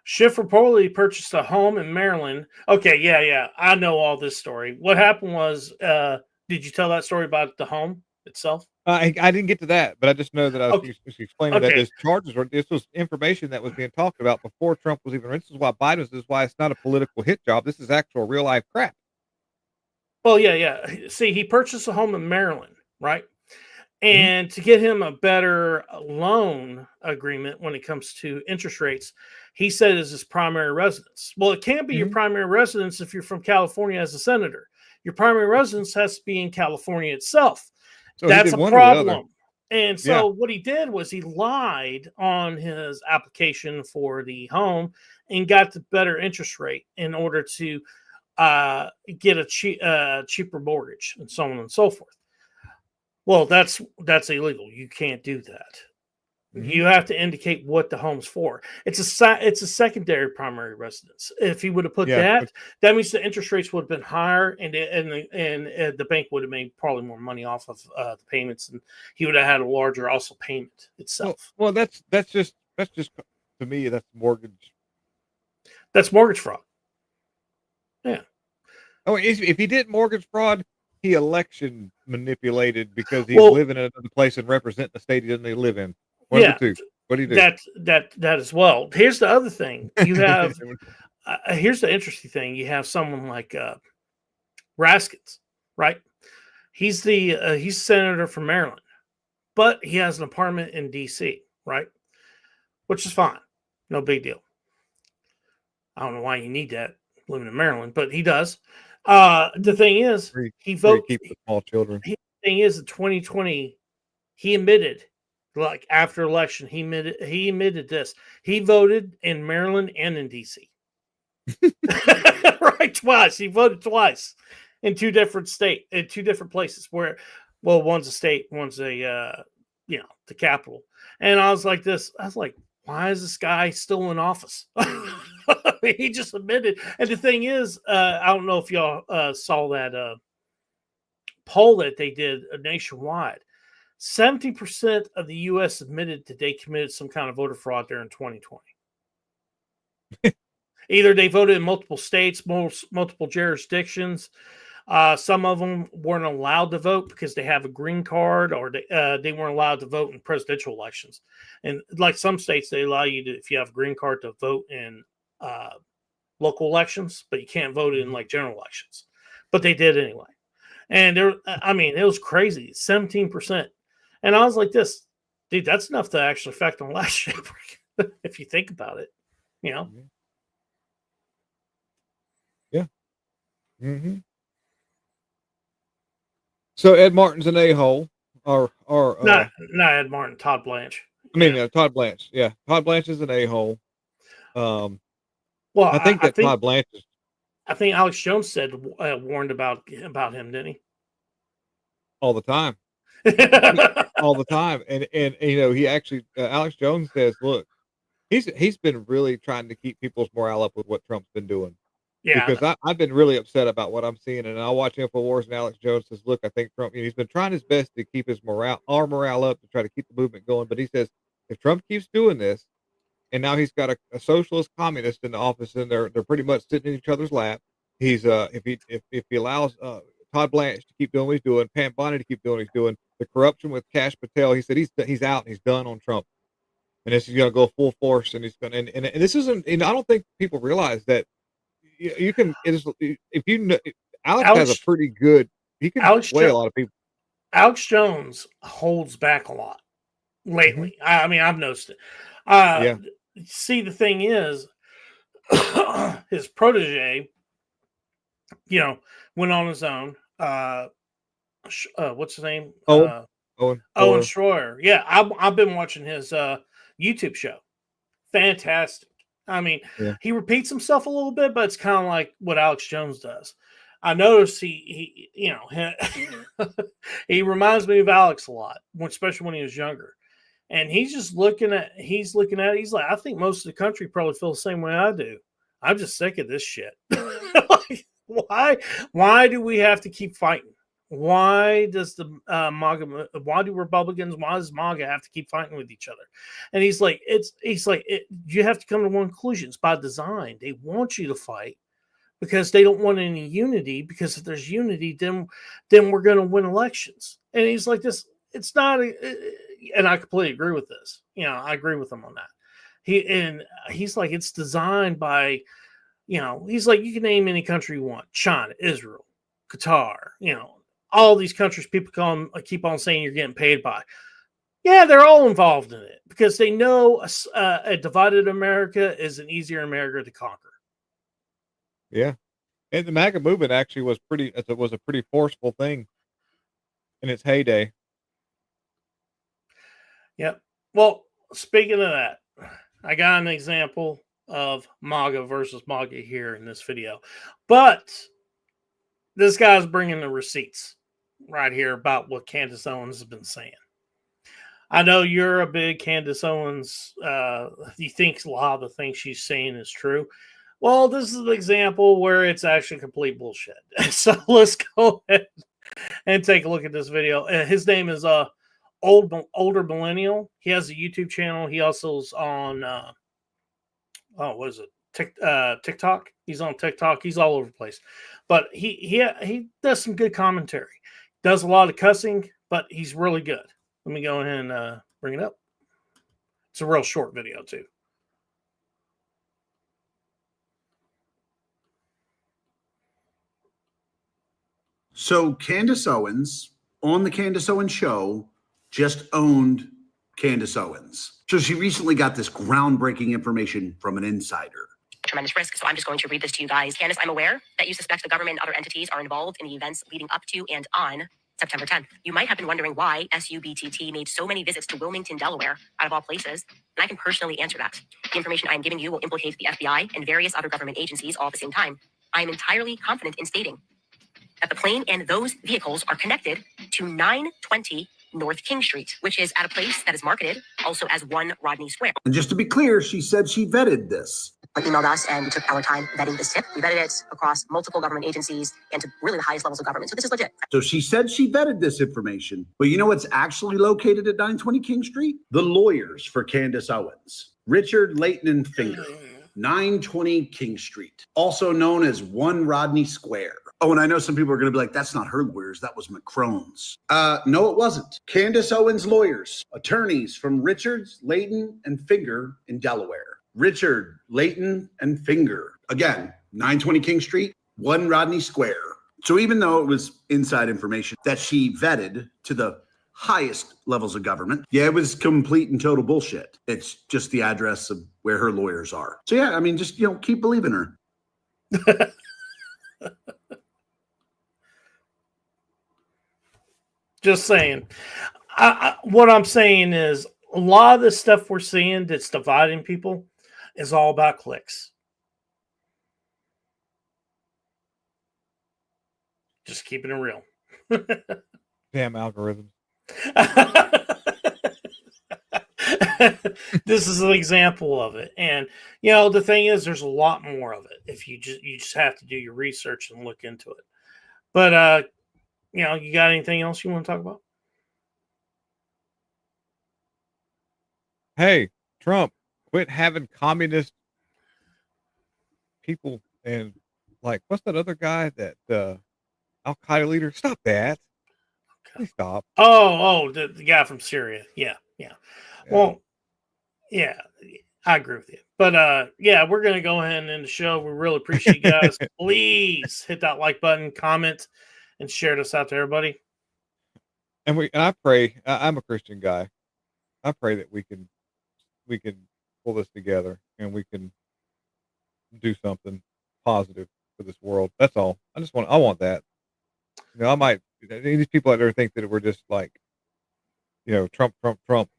Schiff reportedly purchased a home in Maryland. Okay, yeah. I know all this story. What happened was, did you tell that story about the home itself? I didn't get to that, but I just know that I was explaining that this was information that was being talked about before Trump was even. This is why Biden. This is why it's not a political hit job. This is actual real life crap. Well, yeah. See, he purchased a home in Maryland, right? And to get him a better loan agreement when it comes to interest rates, he said is his primary residence. Well, it can't be your primary residence if you're from California as a senator. Your primary residence has to be in California itself. So that's a problem. And so what he did was he lied on his application for the home and got the better interest rate in order to get a cheaper mortgage and so on and so forth. Well, that's illegal. You can't do that. You have to indicate what the home's for. It's a secondary primary residence. If he would have put that means the interest rates would have been higher, and the bank would have made probably more money off of the payments, and he would have had a larger also payment itself. Well, that's just to me that's mortgage. That's mortgage fraud. Yeah. Oh, if he did mortgage fraud, he election manipulated because he's living in another place and representing the state he doesn't live in. What do you do? That as well. Here's the other thing. You have here's the interesting thing. You have someone like Raskins, right? He's senator from Maryland, but he has an apartment in DC, right? Which is fine. No big deal. I don't know why you need that living in Maryland, but he does. The thing is, he voted. Keep the small children. The thing is, in 2020, he admitted, like after election, he admitted this. He voted in Maryland and in DC. Right, twice. He voted twice in two different places. Where, well, one's a state, one's the capital. And I was like, why is this guy still in office? He just admitted. And the thing is, I don't know if y'all saw that poll that they did nationwide. 70% of the U.S. admitted that they committed some kind of voter fraud during 2020. Either they voted in multiple states, multiple jurisdictions. Some of them weren't allowed to vote because they have a green card, or they weren't allowed to vote in presidential elections. And like some states, they allow you to, if you have a green card, to vote in local elections, but you can't vote in like general elections. But they did anyway. And it was crazy, 17%. And I was like, dude, that's enough to actually affect an election if you think about it, Yeah. Mm-hmm. So Ed Martin's an a-hole, or not Ed Martin, Todd Blanche. Todd Blanche. Yeah, Todd Blanche is an a-hole. Well, I think Todd Blanche is. I think Alex Jones warned about him, didn't he? All the time. all the time. And he actually, Alex Jones says, look, he's been really trying to keep people's morale up with what Trump's been doing. Yeah, because I've been really upset about what I'm seeing, and I'll watch InfoWars, and Alex Jones says, look, I think Trump, he's been trying his best to keep our morale up to try to keep the movement going. But he says, if Trump keeps doing this, and now he's got a socialist communist in the office, and they're pretty much sitting in each other's lap. He's if he allows Todd Blanche to keep doing what he's doing, Pam Bondi to keep doing what he's doing, the corruption with Cash Patel, he said he's out and he's done on Trump, and this is going to go full force, and he's going and this isn't. I don't think people realize that you can. If you know, Alex has a pretty good. He can sway a lot of people. Alex Jones holds back a lot lately. I mean, I've noticed it. Yeah. See, the thing is, his protege, went on his own. What's his name? Owen Schroyer. Yeah, I've been watching his YouTube show. Fantastic. I mean, he repeats himself a little bit, but it's kind of like what Alex Jones does. I noticed he he reminds me of Alex a lot, especially when he was younger. And he's just looking at it. He's like, I think most of the country probably feel the same way I do. I'm just sick of this shit. Like, why do we have to keep fighting? Why does the MAGA? Why do Republicans? Why does MAGA have to keep fighting with each other? And he's like, you have to come to one conclusion. It's by design. They want you to fight because they don't want any unity. Because if there's unity, then we're going to win elections. And he's like, this. It's not. And I completely agree with this. I agree with him on that. He's like, it's designed by, he's like, you can name any country you want: China, Israel, Qatar, all these countries people keep on saying you're getting paid by. Yeah, they're all involved in it because they know a divided America is an easier America to conquer. Yeah. And the MAGA movement actually was a pretty forceful thing in its heyday. Yep. Well, speaking of that, I got an example of MAGA versus MAGA here in this video. But this guy's bringing the receipts right here about what Candace Owens has been saying. I know you're a big Candace Owens. You think a lot of the things she's saying is true. Well, this is an example where it's actually complete bullshit. So let's go ahead and take a look at this video. His name is Older Millennial. He has a YouTube channel. He also is on what is it? TikTok. He's on TikTok. He's all over the place. But he does some good commentary. Does a lot of cussing, but he's really good. Let me go ahead and bring it up. It's a real short video too. So Candace Owens on the Candace Owens show just owned Candace Owens. So she recently got this groundbreaking information from an insider. Tremendous risk, so I'm just going to read this to you guys. Candace, I'm aware that you suspect the government and other entities are involved in the events leading up to and on September 10th. You might have been wondering why SUBTT made so many visits to Wilmington, Delaware, out of all places, and I can personally answer that. The information I am giving you will implicate the FBI and various other government agencies all at the same time. I am entirely confident in stating that the plane and those vehicles are connected to 920 North King Street, which is at a place that is marketed also as 1 Rodney Square. And just to be clear, she said she vetted this. Emailed us and we took our time vetting this tip. We vetted it across multiple government agencies and to really the highest levels of government. So this is legit. So she said she vetted this information, but you know what's actually located at 920 King Street? The lawyers for Candace Owens, Richard, Leighton, and Finger. 920 King Street, also known as 1 Rodney Square. Oh, and I know some people are going to be like, that's not her lawyers. That was Macron's. No, it wasn't. Candace Owens lawyers, attorneys from Richards, Leighton, and Finger in Delaware. Richard, Leighton, and Finger. Again, 920 King Street, 1 Rodney Square. So even though it was inside information that she vetted to the highest levels of government, yeah, it was complete and total bullshit. It's just the address of where her lawyers are. So yeah, I mean, just, keep believing her. Just saying. What I'm saying is a lot of the stuff we're seeing that's dividing people is all about clicks. Just keeping it real. Damn algorithms. This is an example of it. And you know, the thing is there's a lot more of it if you just have to do your research and look into it. But you know, you got anything else you want to talk about? Hey, Trump, quit having communist people and like what's that other guy that Al Qaeda leader? Stop that. Please stop. Oh, the guy from Syria. Yeah. Well, yeah, I agree with you. But yeah, we're gonna go ahead and end the show. We really appreciate you guys. Please hit that like button, comment, and share this out to everybody. And I pray. I'm a Christian guy. I pray that we can pull this together and we can do something positive for this world. That's all. I want that. You know, I might these people out there think that we're just like, you know, Trump,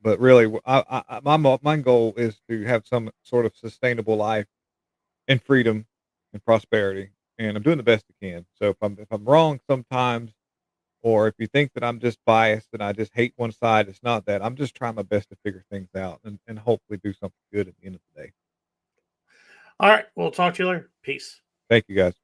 but really, my goal is to have some sort of sustainable life and freedom and prosperity, and I'm doing the best I can. So if I'm wrong sometimes, or if you think that I'm just biased and I just hate one side, it's not that. I'm just trying my best to figure things out and hopefully do something good at the end of the day. All right, we'll talk to you later. Peace. Thank you, guys.